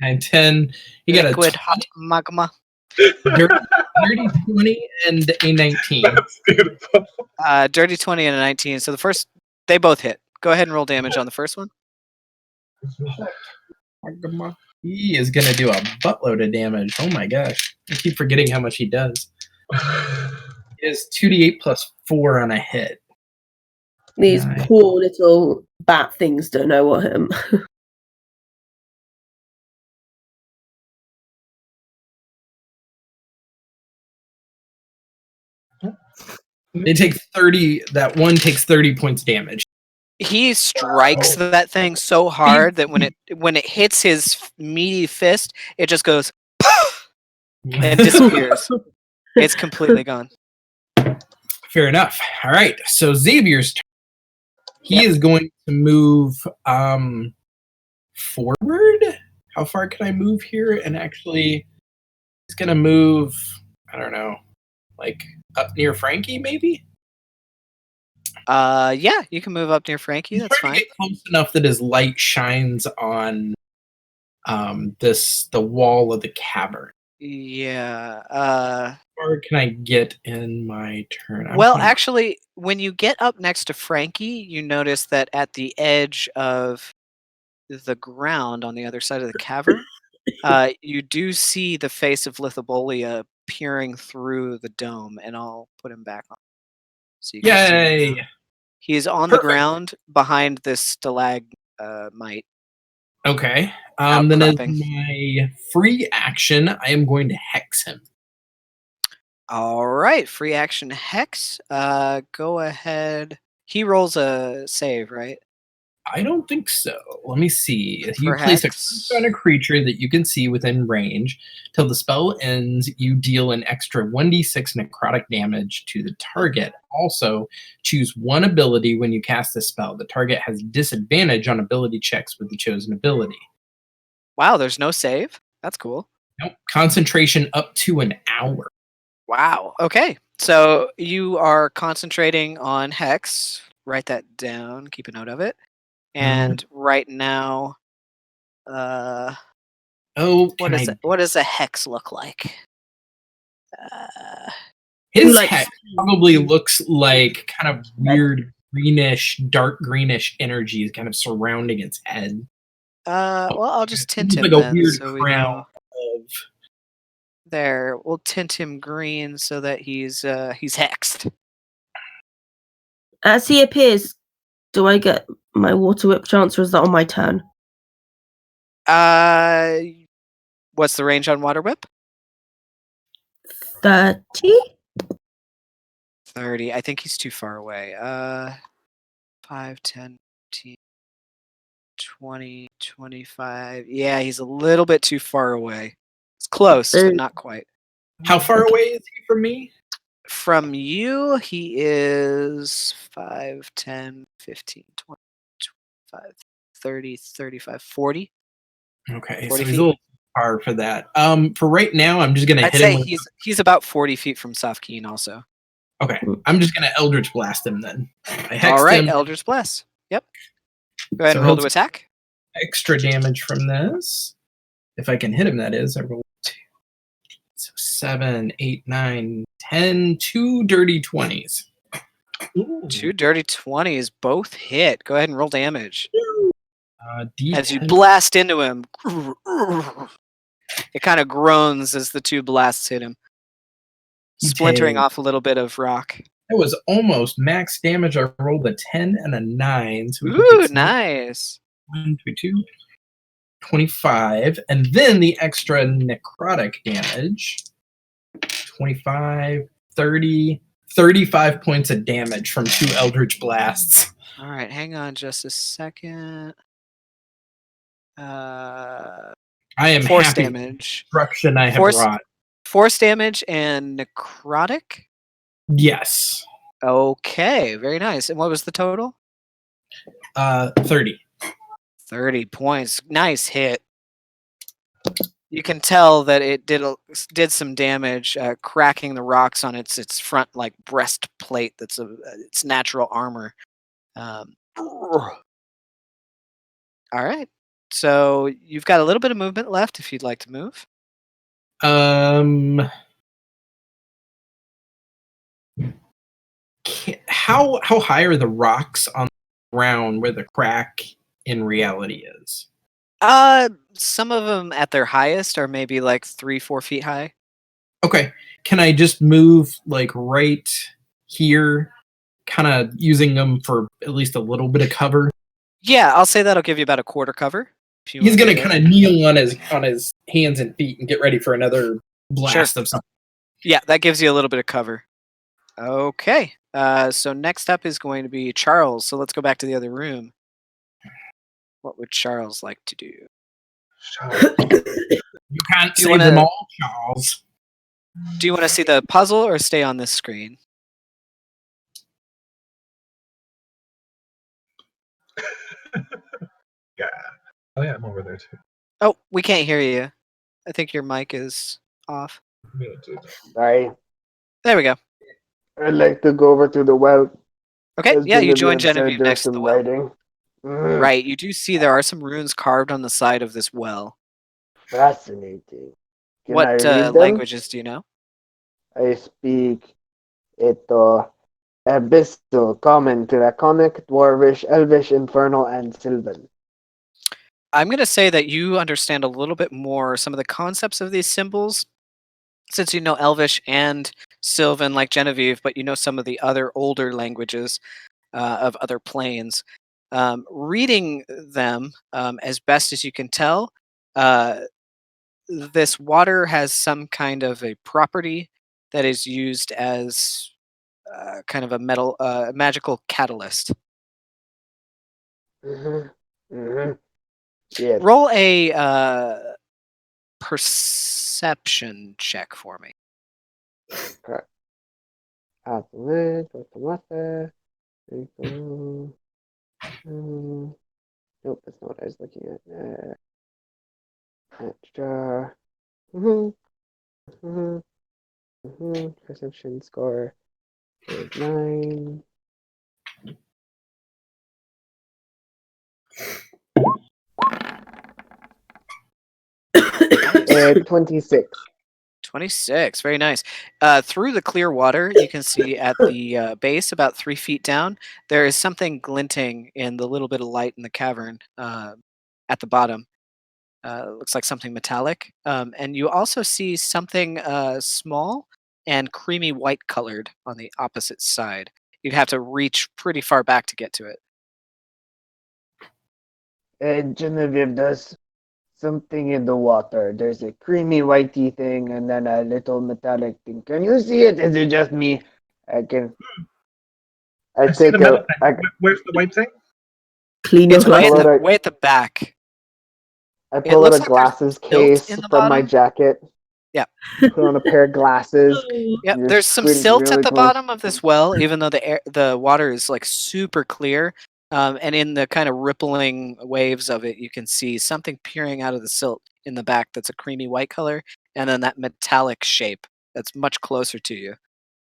9, 10. You got Liquid a hot magma. dirty 20 and a 19. That's beautiful. Dirty 20 and a 19. So the first, they both hit. Go ahead and roll damage on the first one. Magma. He is going to do a buttload of damage. Oh my gosh. I keep forgetting how much he does. It is 2d8 plus 4 on a hit. These Nice. poor little bat things don't know what him. They take 30. That one takes 30 points damage. He strikes that thing so hard that when it hits his meaty fist, it just goes and disappears. It's completely gone. Fair enough. All right. So Xavier's turn. He is going to move forward. How far can I move here? And actually, he's going to move, I don't know, like up near Frankie, maybe? Yeah, you can move up near Frankie. He's That's trying fine. to get close enough that his light shines on the wall of the cavern. Yeah. How far can I get in my turn? Well, actually, when you get up next to Frankie, you notice that at the edge of the ground on the other side of the cavern, you do see the face of Lithobolia peering through the dome, and I'll put him back on. So you can see him now. Yay! He is on the Perfect. ground behind this stalagmite. Okay. Then as Outcropping. my free action, I am going to hex him. All right, free action hex. Go ahead. He rolls a save, right? I don't think so. Let me see. If you For place hex. a curse on a creature that you can see within range, till the spell ends, you deal an extra 1d6 necrotic damage to the target. Also, choose one ability when you cast the spell. The target has disadvantage on ability checks with the chosen ability. Wow, there's no save. That's cool. Nope. Concentration up to an hour. Wow. Okay. So you are concentrating on hex. Write that down. Keep a note of it. And right now, Oh, what does a hex look like? His Like- hex probably looks like kind of weird greenish, dark greenish energies kind of surrounding its head. Well, I'll just tint It's him like a then, weird so we crown know. of. There, we'll tint him green so that he's hexed. As he appears, do I get my water whip chance, or is that on my turn? What's the range on Water Whip? 30? 30. I think he's too far away. 5, 10, 15, 20, 25. Yeah, he's a little bit too far away. It's close, but not quite. How far away is he from me? From you, he is 5, 10, 15, 20, 25, 30, 35, 40. Okay, 40 so he's feet? a little far for that. For right now, I'm just gonna I'd hit say him. With, he's about 40 feet from Safkeen also. okay, I'm just gonna Eldritch Blast him then. I hexed All right, him. Eldritch Bless. Yep. Go ahead So and roll he'll to attack. Extra damage from this. If I can hit him, that is. I roll 2. So 7, 8, 9, 10. 2 dirty 20s. Ooh. 2 dirty 20s, both hit. Go ahead and roll damage. D10. As you blast into him, it kind of groans as the 2 blasts hit him, splintering Okay. off a little bit of rock. That was almost max damage. I rolled a 10 and a 9. So we can Ooh, take some- nice. 1, 2, 2. 25. And then the extra necrotic damage. 25, 30, 35 points of damage from 2 Eldritch Blasts. All right, hang on just a second. I am Force happy with the damage. destruction I have Force- wrought. Force damage and necrotic? Yes. Okay, very nice. And what was the total? 30. 30 points. Nice hit. You can tell that it did some damage, cracking the rocks on its front like breastplate. That's its natural armor. All right. So you've got a little bit of movement left if you'd like to move. How high are the rocks on the ground where the crack in reality is? Some of them at their highest are maybe like 3-4 feet high. Okay. Can I just move like right here, kind of using them for at least a little bit of cover? Yeah, I'll say that'll give you about a quarter cover. if you He's wanna gonna do it. kind of kneel on his hands and feet and get ready for another blast of something. Yeah, that gives you a little bit of cover. Okay. So next up is going to be Charles. So let's go back to the other room. What would Charles like to do? You can't Do you save them wanna- all, Charles. Do you want to see the puzzle or stay on this screen? Yeah. Oh yeah, I'm over there too. Oh, we can't hear you. I think your mic is off. I'm gonna do that. Sorry. There we go. I'd like to go over to the well. Okay, as yeah, you join said Genevieve there's next to some the well. writing. Right, you do see there are some runes carved on the side of this well. Fascinating. Can I What read them? languages do you know? I speak ito Abyssal, Common, Draconic, Dwarvish, Elvish, Infernal, and Sylvan. I'm going to say that you understand a little bit more some of the concepts of these symbols, since you know Elvish and Sylvan like Genevieve, but you know some of the other older languages of other planes. Reading them as best as you can tell, this water has some kind of a property that is used as kind of a magical catalyst. Yes. Roll a perception check for me. Correct. Automata. Nope, that's not what I was looking at. Extra. Perception score is 9. 26. 26, very nice. Through the clear water, you can see at the base, about 3 feet down, there is something glinting in the little bit of light in the cavern at the bottom. Looks like something metallic. And you also see something small and creamy white colored on the opposite side. You'd have to reach pretty far back to get to it. Genevieve does something in the water. There's a creamy whitey thing and then a little metallic thing. Can you see it? Is it just me? I can. I see take the metal a. thing. Where's the white thing? Clean your It's way glasses. at, the, Like- way at the back. I It pull out looks a like there's glasses silt case in the from my bottom. jacket. Yeah. Put on a pair of glasses. Yep, Just there's some squint silt really at the close. bottom of this well, even though the water is like super clear. And in the kind of rippling waves of it, you can see something peering out of the silt in the back that's a creamy white color, and then that metallic shape that's much closer to you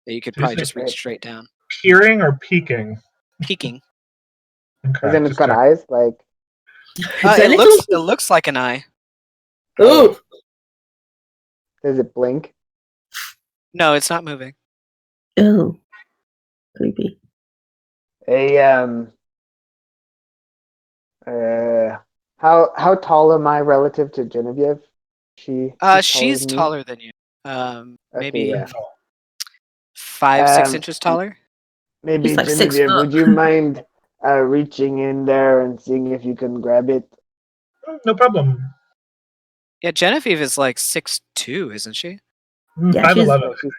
that you could Did you probably say just reach straight down. Peering or peeking? Peeking. And Okay, then it's just got check. eyes. Like, It's a It little- looks like an eye. Oh, does it blink? No, it's not moving. Oh, creepy. Hey, how tall am I relative to Genevieve? She's than me? taller than you. Okay, Maybe yeah. 5-6 Um, inches taller. Maybe He's like 6 Genevieve, foot. would you mind reaching in there and seeing if you can grab it? No problem. Yeah, Genevieve is like 6'2", isn't she? Yeah, 5'11". Oh, she's-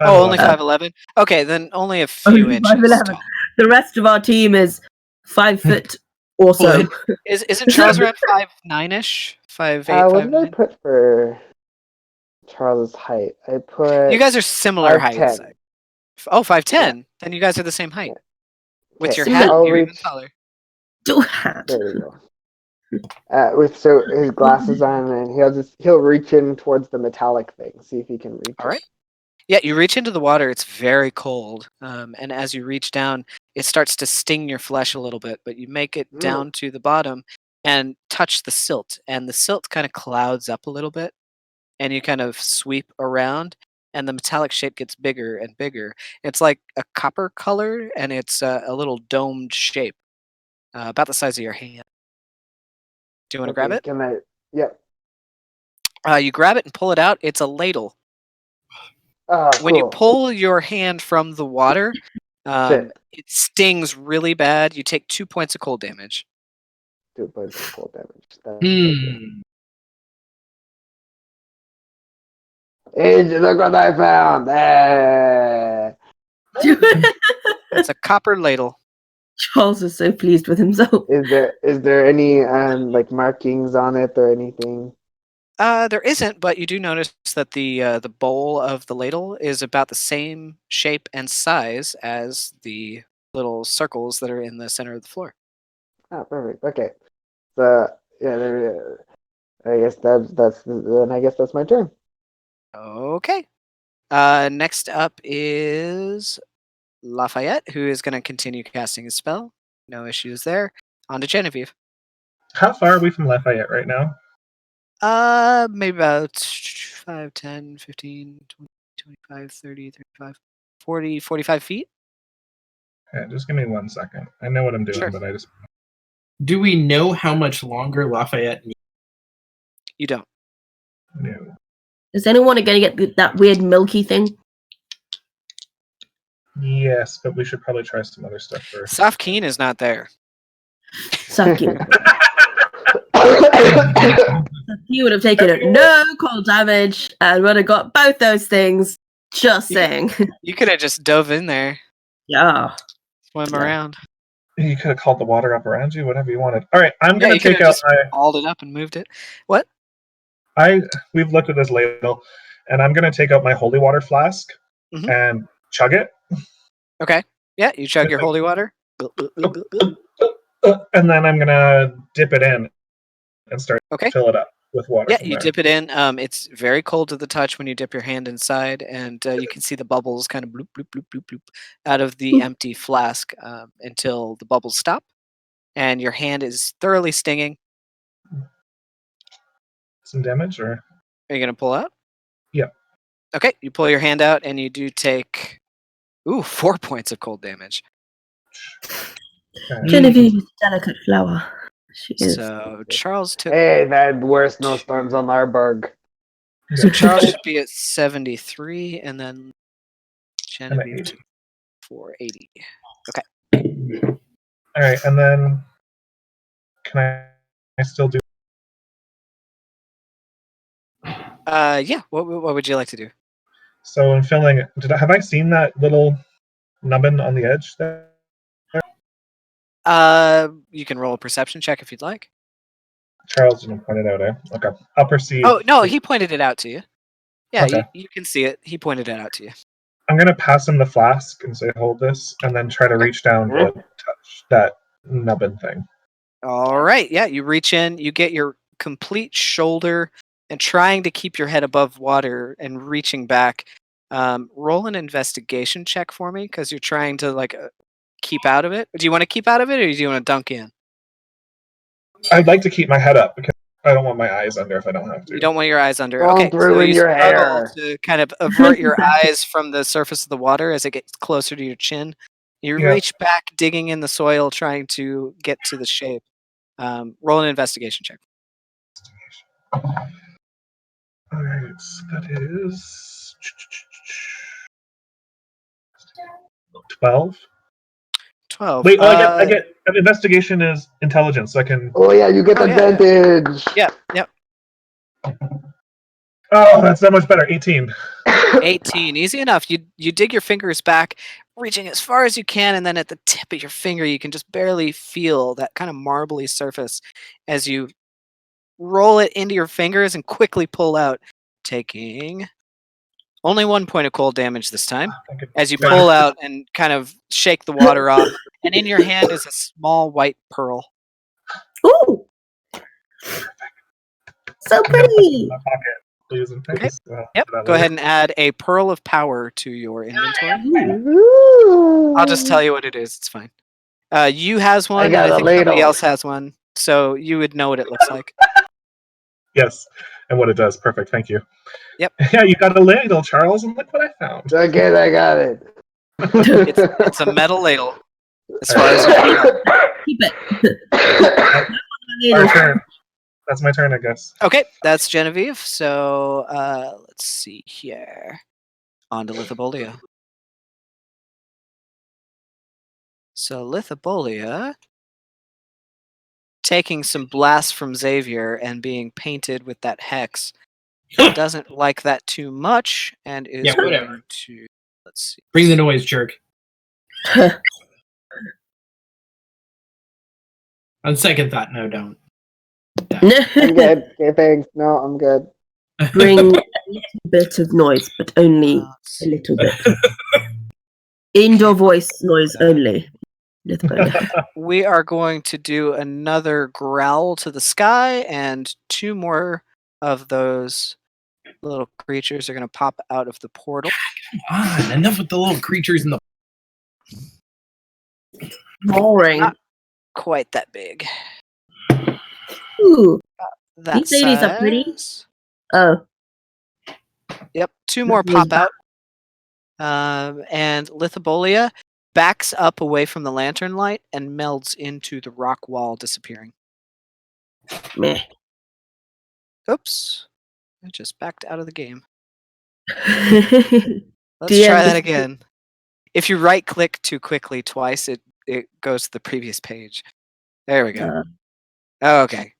Oh, only 5'11". 5'11". Okay, then only a few Only inches 5'11". tall. The rest of our team is 5 foot or so. Isn't Charles around 5'9"-ish? 5'8", what did I 5'9"? put for Charles's height? I put You guys are similar heights. 5'10". Oh, 5'10". Then you guys are the same height. With Okay, your Similar. hat, I'll you're even reach. taller. Do hat. There we go. With so his glasses on, and he'll reach in towards the metallic thing, see if he can reach All right. it. Yeah, you reach into the water. It's very cold, and as you reach down, it starts to sting your flesh a little bit. But you make it down to the bottom and touch the silt, and the silt kind of clouds up a little bit, and you kind of sweep around, and the metallic shape gets bigger and bigger. It's like a copper color, and it's a little domed shape, about the size of your hand. Do you want to grab Okay, it? can I? Yep. You grab it and pull it out. It's a ladle. Oh, When you cool. pull your hand from the water, Shit. it stings really bad. You take 2 points of cold damage. 2 points of cold damage. That's okay. Hey, look what I found! It's a copper ladle. Charles is so pleased with himself. Is there any like markings on it or anything? There isn't, but you do notice that the bowl of the ladle is about the same shape and size as the little circles that are in the center of the floor. Oh, perfect. Okay. So yeah, there. I guess that's my turn. Okay. Next up is Lafayette, who is going to continue casting his spell. No issues there. On to Genevieve. How far are we from Lafayette right now? Maybe about 5, 10, 15, 20, 25, 30, 35, 40, 45 feet. Okay, just give me 1 second. I know what I'm doing, Sure. but I just... Do we know how much longer Lafayette needs? You don't. No. Is anyone going to get that weird milky thing? Yes, but we should probably try some other stuff first. Safkeen is not there. Sucking. He would have taken no cold damage and would have got both those things. Just saying. You could have just dove in there, Yeah. swim Yeah. around. You could have called the water up around you, whatever you wanted. All right, I'm Yeah, going you to could take have out just hauled it up and moved it. What? We've looked at this ladle, and I'm going to take out my holy water flask Mhm. and chug it. Okay. Yeah, you chug your It's like- holy water. And then I'm going to dip it in and start Okay. to fill it up with water. Yeah, from you there. dip it in. It's very cold to the touch when you dip your hand inside, and you can see the bubbles kind of bloop, bloop, bloop, bloop, bloop out of the empty flask until the bubbles stop, and your hand is thoroughly stinging. Some damage, or? Are you going to pull out? Yeah. Okay, you pull your hand out, and you do take 4 points of cold damage. Okay. Genevieve is a delicate flower. She is. So Charles took. Hey, that were snowstorms on Larburg. So Charles should be at 73, and then I'm at Genevieve 80. took 480. All right, and then can I still do? Yeah. What would you like to do? So in filling, have I seen that little nubbin on the edge there? You can roll a perception check if you'd like. Charles didn't point it out, eh? Okay, I'll perceive. Oh no, he pointed it out to you. Yeah, Okay. you can see it. He pointed it out to you. I'm gonna pass him the flask and say, "Hold this," and then try to reach down to touch that nubbin thing. All right. Yeah, you reach in, you get your complete shoulder, and trying to keep your head above water and reaching back. Roll an investigation check for me because you're trying to keep out of it. Do you want to keep out of it, or do you want to dunk in? I'd like to keep my head up because I don't want my eyes under if I don't have to. You don't want your eyes under. Don't Okay, so ruin you your struggle hair. to kind of avert your eyes from the surface of the water as it gets closer to your chin. You Yeah. reach back, digging in the soil, trying to get to the shape. Roll an investigation check. All right, that is 12. 12. Wait, I get investigation is intelligence, so I can. Oh yeah, you get Oh, the yeah, advantage. Yep. Oh, that's that much better. 18. 18. Easy enough. You dig your fingers back, reaching as far as you can, and then at the tip of your finger, you can just barely feel that kind of marbly surface as you roll it into your fingers and quickly pull out, taking only 1 point of cold damage this time. As you pull out and kind of shake the water off, and in your hand is a small white pearl. Ooh, so pretty. My pocket, please, and Okay. thanks. Well, Yep. that Go later. ahead and add a pearl of power to your inventory. Ooh. I'll just tell you what it is. It's fine. You has one, and got I a think somebody ladle. else has one, so you would know what it looks like. Yes, and what it does. Perfect. Thank you. Yep. Yeah, you got a ladle, Charles, and look what I found. Again, I got it. It's a metal ladle, as far as you can tell. Keep it. Our turn. That's my turn, I guess. Okay, that's Genevieve. So let's see here. On to Lithobolia. So Lithobolia, taking some blast from Xavier and being painted with that hex, doesn't like that too much and is Yeah, whatever. going to, let's see. Bring the noise, jerk. On second thought, no, don't. I'm good. Okay, thanks. No, I'm good. Bring a little bit of noise, but only Let's a see. little bit. Indoor voice noise only. Little bit. We are going to do another growl to the sky, and 2 more of those little creatures are going to pop out of the portal. Come on, enough with the little creatures in the. Boring. Not quite that big. Ooh. That These ladies are pretty. size. Oh. Yep, 2 more That was pop out. And Lithobolia backs up away from the lantern light and melds into the rock wall, disappearing. Meh. Oops. I just backed out of the game. DM Let's try that just- again. If you right click too quickly twice, it goes to the previous page. There we go. Oh, okay.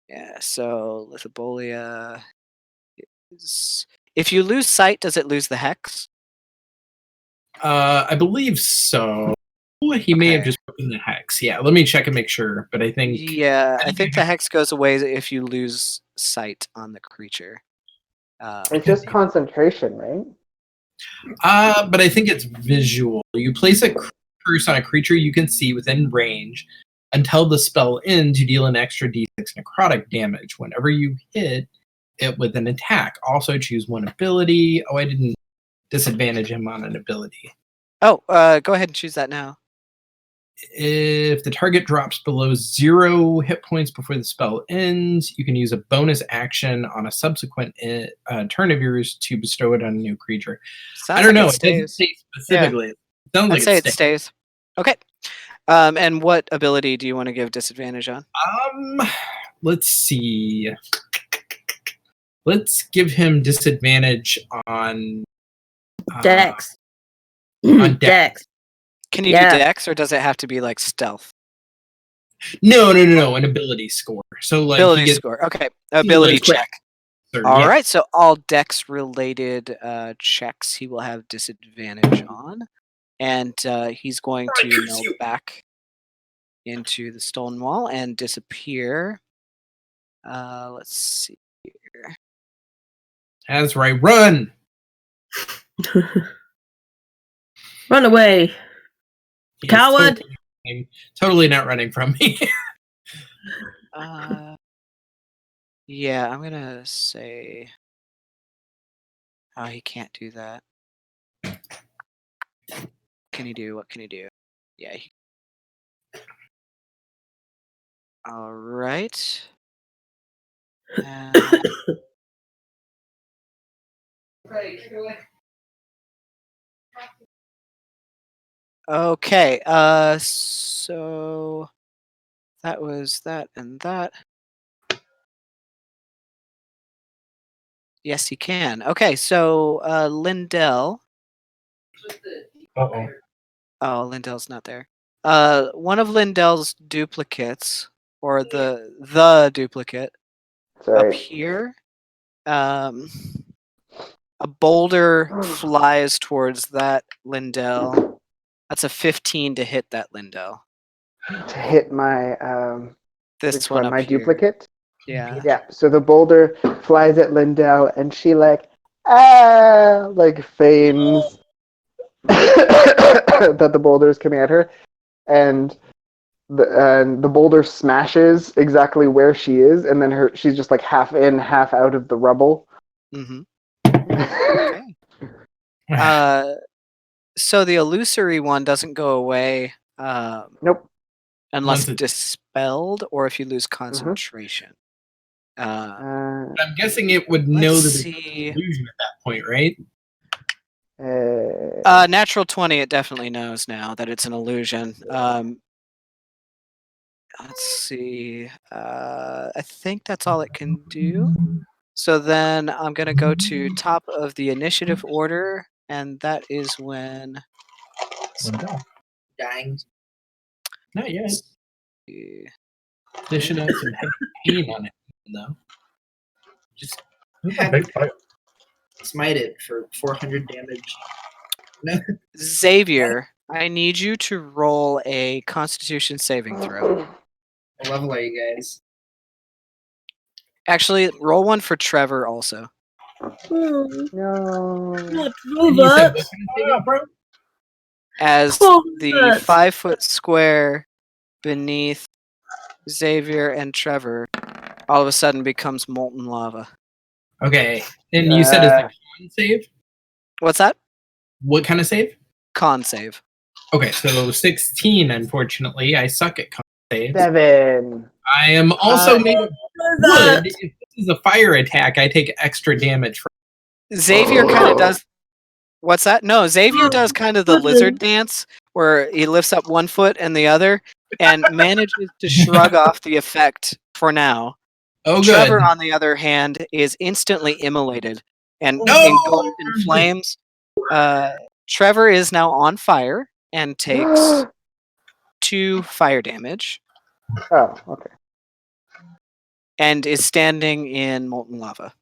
Yeah, so Lithobolia is... If you lose sight, does it lose the hex? I believe so. He may have Okay. just put in the hex. Yeah, let me check and make sure. But I think Yeah, I think the hex goes away if you lose sight on the creature. It's just concentration, right? but I think it's visual. You place a curse on a creature you can see within range until the spell ends. You deal an extra d6 necrotic damage whenever you hit it with an attack. Also choose one ability. Oh, I didn't disadvantage him on an ability. Oh, go ahead and choose that now. If the target drops below 0 hit points before the spell ends, you can use a bonus action on a subsequent turn of yours to bestow it on a new creature. Sounds I don't like know. it It doesn't stays. say specifically. It sounds I'd like say it it stays. stays. Okay. And what ability do you want to give disadvantage on? Let's see. Let's give him disadvantage on Dex. on Dex. Can you Yeah. do dex, or does it have to be like stealth? No, an ability score. So like Ability he gets score. Okay. Ability quick. check. or, All yeah. right. So all dex related checks he will have disadvantage on. And he's going to curse meld you. back into the stone wall and disappear. Let's see here. That's right. Run. Run away. He is Coward. Totally not running from me. Yeah, I'm gonna say. Oh, he can't do that. Can he do? What can he do? Yeah. All right. And- Okay, so that was that and that. Yes, he can. Okay, so Lindell. Uh-oh. Oh, Lindell's not there. One of Lindell's duplicates, or the duplicate, up Sorry. here. A boulder flies towards that Lindell. That's a 15 to hit that Lindell. To hit my This which one one? up My here. duplicate? Yeah. Yeah. So the boulder flies at Lindell, and she like feigns that the boulder is coming at her, and the boulder smashes exactly where she is, and then she's just like half in, half out of the rubble. Mm-hmm. Okay. So the illusory one doesn't go away Nope. unless Once it- dispelled or if you lose concentration. I'm guessing it would know Let's that it's see. an illusion at that point, right? Natural 20, it definitely knows now that it's an illusion. Let's see. I think that's all it can do. So then I'm going to go to top of the initiative order, and that is when. Lindell. Dying. Not yet. let's see. This should have some heavy pain on it, though. Just This is a big fight. smite it for 400 damage. Xavier, I need you to roll a Constitution saving throw. What level are you guys? Actually, roll one for Trevor also. No. Not And you said Robert. what kind of saving throw? As Oh, the nuts. 5-foot square beneath Xavier and Trevor all of a sudden becomes molten lava. Okay. And you said it's a con save? What's that? What kind of save? Con save. Okay, so 16, unfortunately. I suck at con saves. 7. I am also made of That. wood. If this is a fire attack, I take extra damage from Xavier kind of does. What's that? No, Xavier does kind of the lizard dance where he lifts up one foot and the other and manages to shrug off the effect for now. Oh, good. Trevor, on the other hand, is instantly immolated and No! engulfed in flames. Trevor is now on fire and takes 2 fire damage Oh, okay. and is standing in molten lava.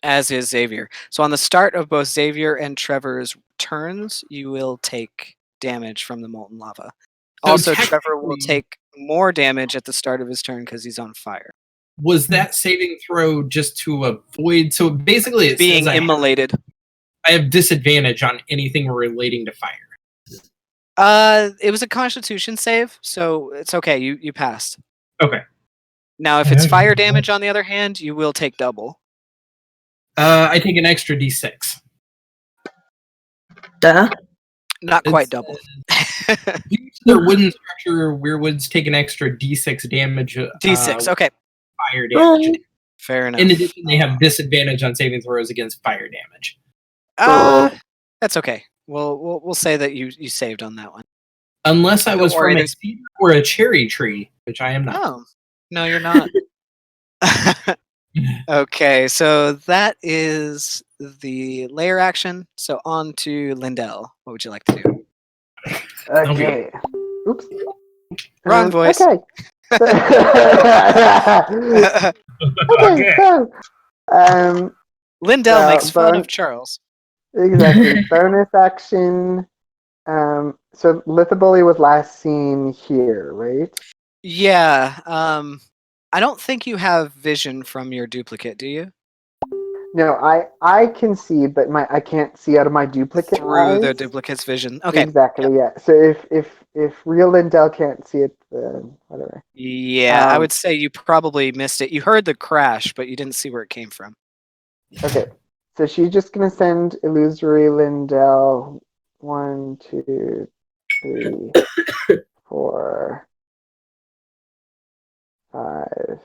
As is Xavier. So on the start of both Xavier and Trevor's turns, you will take damage from the molten lava. So Also, Trevor will technically- take more damage at the start of his turn because he's on fire. Was that saving throw just to avoid? So basically, it Being says immolated. I have disadvantage on anything relating to fire. It was a Constitution save, so it's okay. You passed. Okay. Now, if it's fire damage, on the other hand, you will take double. I take an extra d6. Duh. Not It's, quite double. Due to their wooden structure, weirwoods take an extra d6 damage. D6. Okay, Fire damage. fair enough. In addition, they have disadvantage on saving throws against fire damage. That's okay. We'll say that you saved on that one. Unless I Don't was worry, from a there's- cedar or a cherry tree, which I am not. Oh, no, you're not. Okay, so that is the layer action. So on to Lindell. What would you like to do? Okay. Oops. Wrong voice. Okay. Okay. So, Lindell Well, makes fun but- of Charles. exactly. Bonus action. So Lithobully was last seen here, right? Yeah. I don't think you have vision from your duplicate, do you? No, I can see, but I can't see out of my duplicate Through the eyes. duplicate's vision. Okay. Exactly. Yeah. So if real Lindell can't see it, then whatever. Yeah, I Um, would say you probably missed it. You heard the crash, but you didn't see where it came from. Okay. So she's just gonna send illusory Lindell 1, 2, 3, 4, 5,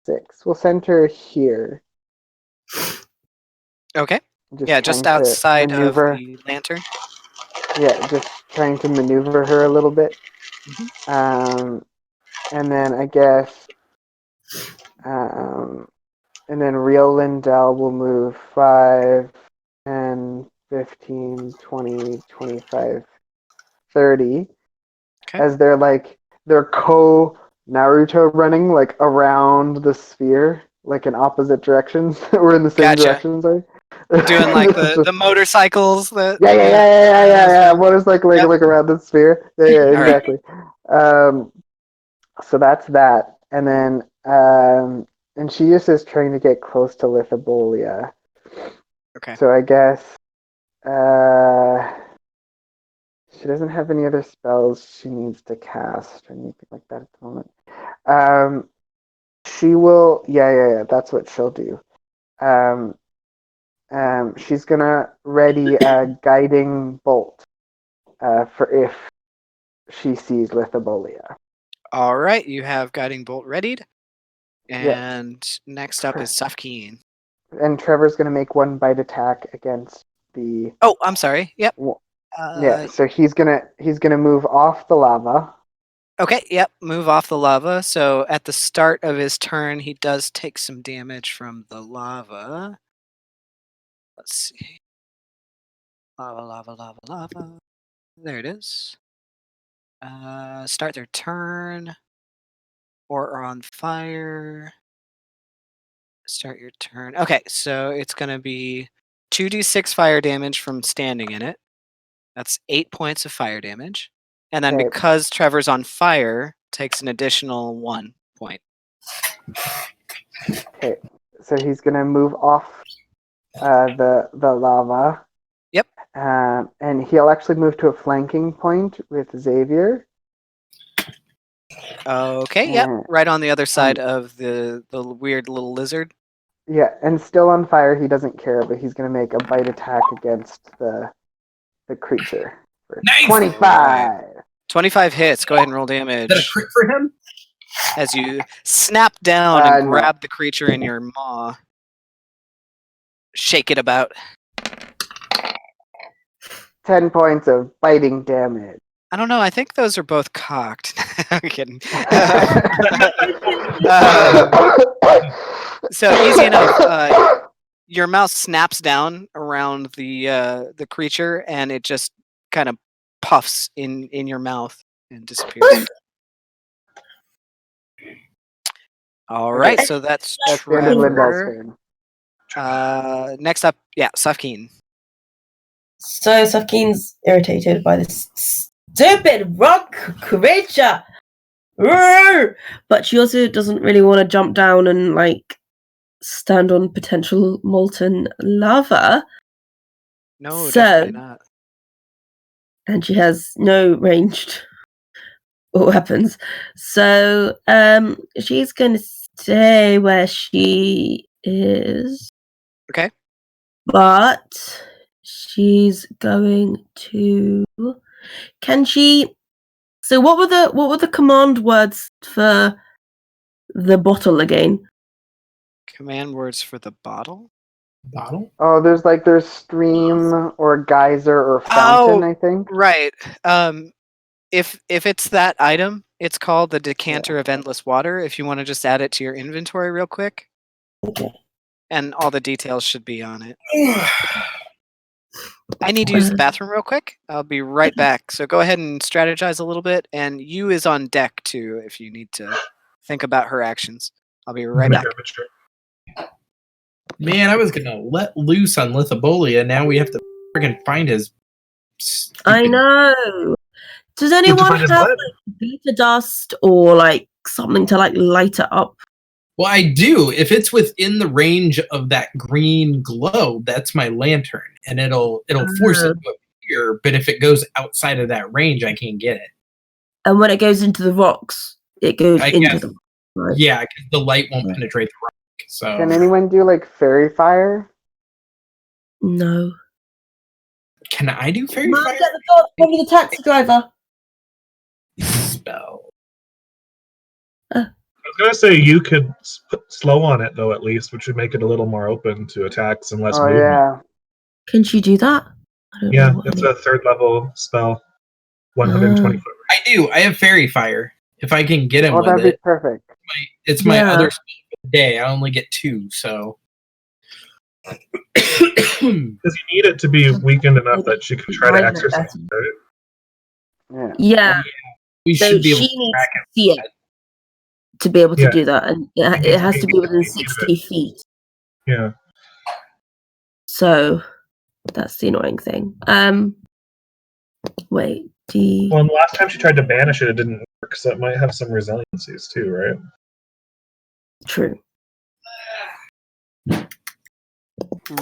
6. We'll send her here. Okay. Just Yeah, just trying to outside of maneuver. the lantern. Yeah, just trying to maneuver her a little bit. Mhm. And then I guess, and then real Lindell will move 5, 10, 15, 20, 25, 30. Okay. As they're Naruto running like around the sphere, like in opposite directions. We're in the same Gotcha. direction, sorry. Doing like This is the just- motorcycles that. yeah. Motorcycling Yep. like around the sphere. Yeah, All right. exactly. So that's that. And then and she just is trying to get close to Lithobolia. Okay. So I guess she doesn't have any other spells she needs to cast or anything like that at the moment. She will yeah, that's what she'll do. She's gonna ready a guiding bolt for if she sees Lithobolia. All right. You have guiding bolt readied. Yeah. And next up is Safkeen. And Trevor's gonna make one bite attack against the Oh, I'm sorry. Yep. yeah, so he's gonna move off the lava. Okay, yep, move off the lava. So at the start of his turn, he does take some damage from the lava. Let's see. Lava. There it is. Start their turn. Or are on fire. Start your turn. Okay, so it's going to be 2d6 fire damage from standing in it. That's 8 points of fire damage. And then Okay. because Trevor's on fire, takes an additional 1 point. Okay, so he's gonna move off the lava. Yep. And he'll actually move to a flanking point with Xavier. Okay, yep, right on the other side of the weird little lizard. Yeah, and still on fire. He doesn't care, but he's gonna make a bite attack against the creature for Nice! 25. 25 hits. Go ahead and roll Is that a damage crit for him? as you snap down and No. grab the creature in your maw. Shake it about. 10 points of biting damage. I don't know. I think those are both cocked. I'm kidding. So easy enough. Your mouse snaps down around the creature, and it just kind of puffs in your mouth and disappears. All right, so that's That's the end of Lindell's Trevor. turn. Next up, yeah, Safkeen. So Safkeen's irritated by this stupid rock creature. Roar! But she also doesn't really want to jump down and like stand on potential molten lava. No, So- definitely not. And she has no ranged weapons. So she's gonna stay where she is. Okay. But she's going to can she so what were the command words for the bottle again? Command words for the bottle? Bottle? Oh, there's stream or geyser or fountain, I think. Right. If it's that item, it's called the Decanter of Endless Water. If you want to just add it to your inventory real quick. Okay. And all the details should be on it. I need to use the bathroom real quick. I'll be right back. So go ahead and strategize a little bit. And you is on deck too if you need to think about her actions. I'll be right back. Man, I was gonna let loose on Lithobolia. Now we have to friggin' find his. I stupid- know. Does anyone find his have blood. like glitter dust or like something to like light it up? Well, I do. If it's within the range of that green glow, that's my lantern, and it'll force it to appear. But if it goes outside of that range, I can't get it. And when it goes into the rocks, it goes I into guess. the right? Yeah, because the light won't penetrate the rock. So Can anyone do like fairy fire? No. can I do fairy Mom, fire get the dog, probably the taxi driver. spell? gonna say you could put slow on it though, at least, which would make it a little more open to attacks and less Oh movement. yeah. Can she do that? I don't Yeah, know what it's any- a 3rd level spell. 120 foot. I do. I have fairy fire. If I can get him Oh, with that'd be it, perfect. it's my Yeah. other spell for the day. I only get 2, so. Because you need it to be weakened enough that she can try to Right, exercise, right? Yeah. Yeah. We So should be able she to needs track to see it to be able to Yeah. do that, and it has to be within 60 feet. Yeah. So that's the annoying thing. Wait. Well, and the last time she tried to banish it, it didn't work, so it might have some resiliencies too, right? True. I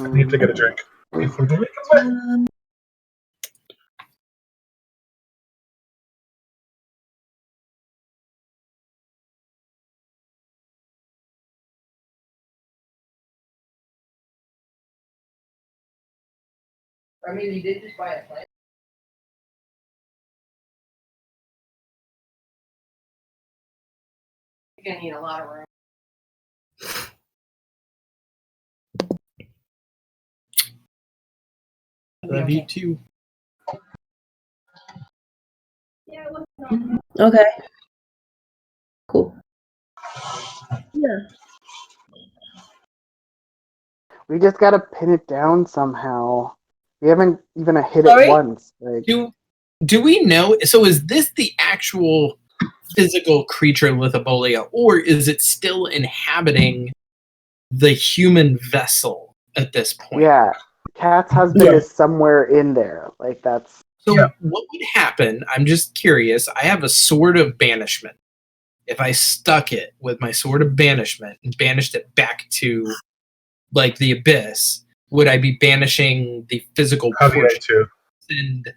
need to get a drink. Before the week is back. I mean, you did just buy a plant. You're gonna need a lot of room. Love you too. Yeah, what's Okay. Cool. Yeah. We just gotta pin it down somehow. We haven't even hit Sorry? it once. Like, Do we know? So is this the actual physical creature Lithobolia, or is it still inhabiting the human vessel at this point? yeah, Cat's husband Yeah. is somewhere in there. Like that's So Yeah. what would happen? I'm just curious. I have a sword of banishment. If I stuck it with my sword of banishment and banished it back to like the abyss, would I be banishing the physical How do you portion? too?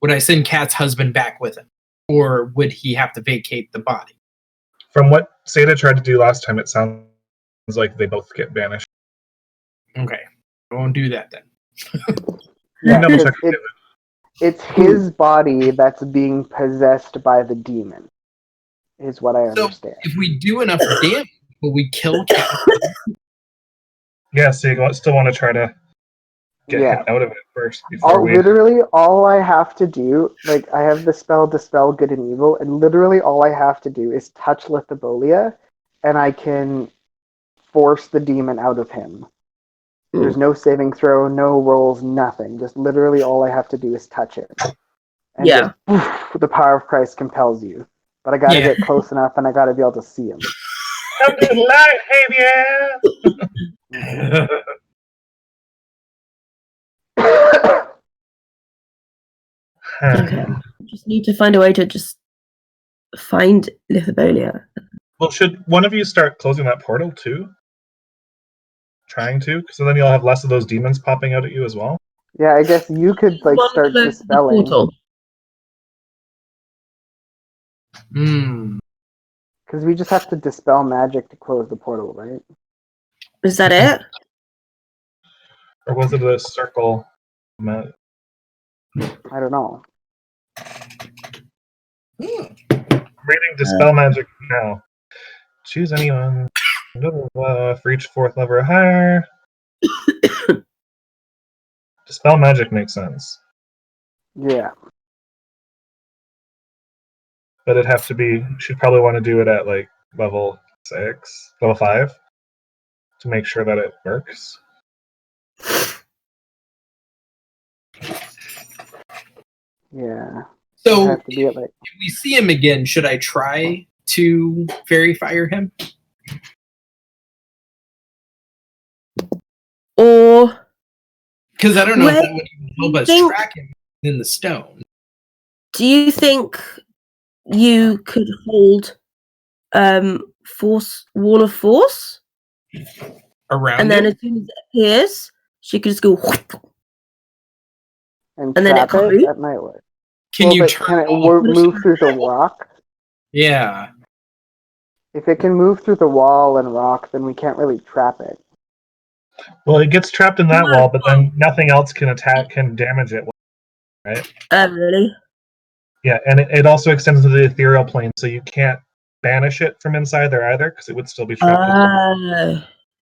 Would I send Cat's husband back with him? Or would he have to vacate the body? From what Seda tried to do last time, it sounds like they both get banished. Okay. I won't do that then. yeah. Double It's, check it, it's his body that's being possessed by the demon. Is what I So understand. if we do enough damage, will we kill Cat? Yeah, so you still want to try to get Yeah. him out of it first before we. Literally, all I have to do, like, I have the spell Dispel Good and Evil, and literally all I have to do is touch Lithobolia, and I can force the demon out of him. There's no saving throw, no rolls, nothing. Just literally all I have to do is touch it. And Yeah. just, the power of Christ compels you. But I gotta Yeah. get close enough, and I gotta be able to see him. Come to life, Xavier! Okay. Just need to find a way to just find Lithobolia. Well, should one of you start closing that portal too? Trying to? Because then you'll have less of those demons popping out at you as well. Yeah, I guess you could, like, One start close the dispelling. portal. Hmm. Because we just have to dispel magic to close the portal, right? Is that it? Or was it a circle? I don't know. I'm reading Dispel Magic now. Choose anyone. For each 4th level or higher. Dispel Magic makes sense. Yeah. But it'd have to be. She'd probably want to do it at like level 6, level 5 to make sure that it works. Yeah. So have to be at, like, if we see him again, should I try to fairy fire him? Or Because I don't know if Wait, that would even help us think- track him in the stone. do you think you could hold wall of force, Around and then him? as soon as it appears, she could just go. and And then it trap it can't at night. Can Well, you but turn can it off? move through the rock? Yeah. If it can move through the wall and rock, then we can't really trap it. Well, it gets trapped in that No. wall, but then nothing else can damage it. Right? Really? Yeah, and it also extends to the ethereal plane, so you can't banish it from inside there either, because it would still be trapped.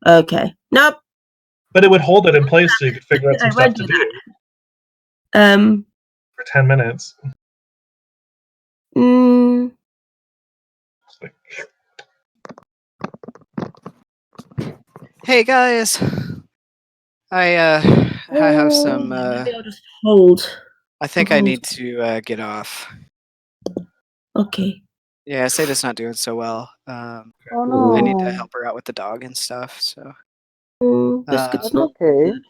Okay. Nope. But it would hold it in place so you could figure out some I stuff won't to do do that. for 10 minutes. Mm, It's like, Hey guys, I have some. maybe I'll just hold. I think I need to get off. Okay. Yeah, Sada's not doing so well. Oh I need to no. help her out with the dog and stuff. So Biscuit's That's not okay. good.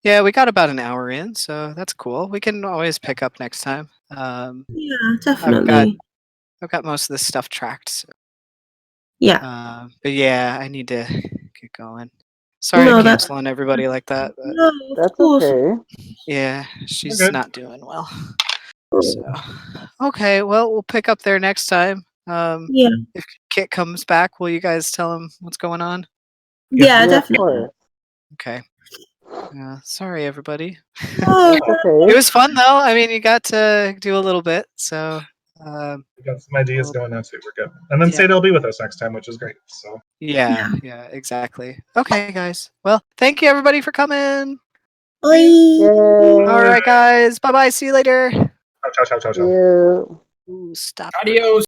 yeah, we got about an hour in, so that's cool. We can always pick up next time. Yeah, I've definitely. got most of this stuff tracked. So, Yeah. but yeah, I need to get going. Sorry No, to that's cancel on everybody like that, but no, of That's course. okay. yeah, she's good. not doing well. So okay, well we'll pick up there next time. Yeah. If Kit comes back, will you guys tell him what's going on? Yeah, Yeah, of definitely. course. Okay. Sorry, everybody. Oh, That's okay. It was fun though. I mean, you got to do a little bit, so We got some ideas going now too. We're good. And then Yeah. Sada will be with us next time, which is great. So yeah, exactly. Okay, guys. Well, thank you everybody for coming. bye. Yay. All right, guys. Bye bye. See you later. ciao, ciao, ciao, ciao, ciao. You. Ooh, stop. Adios.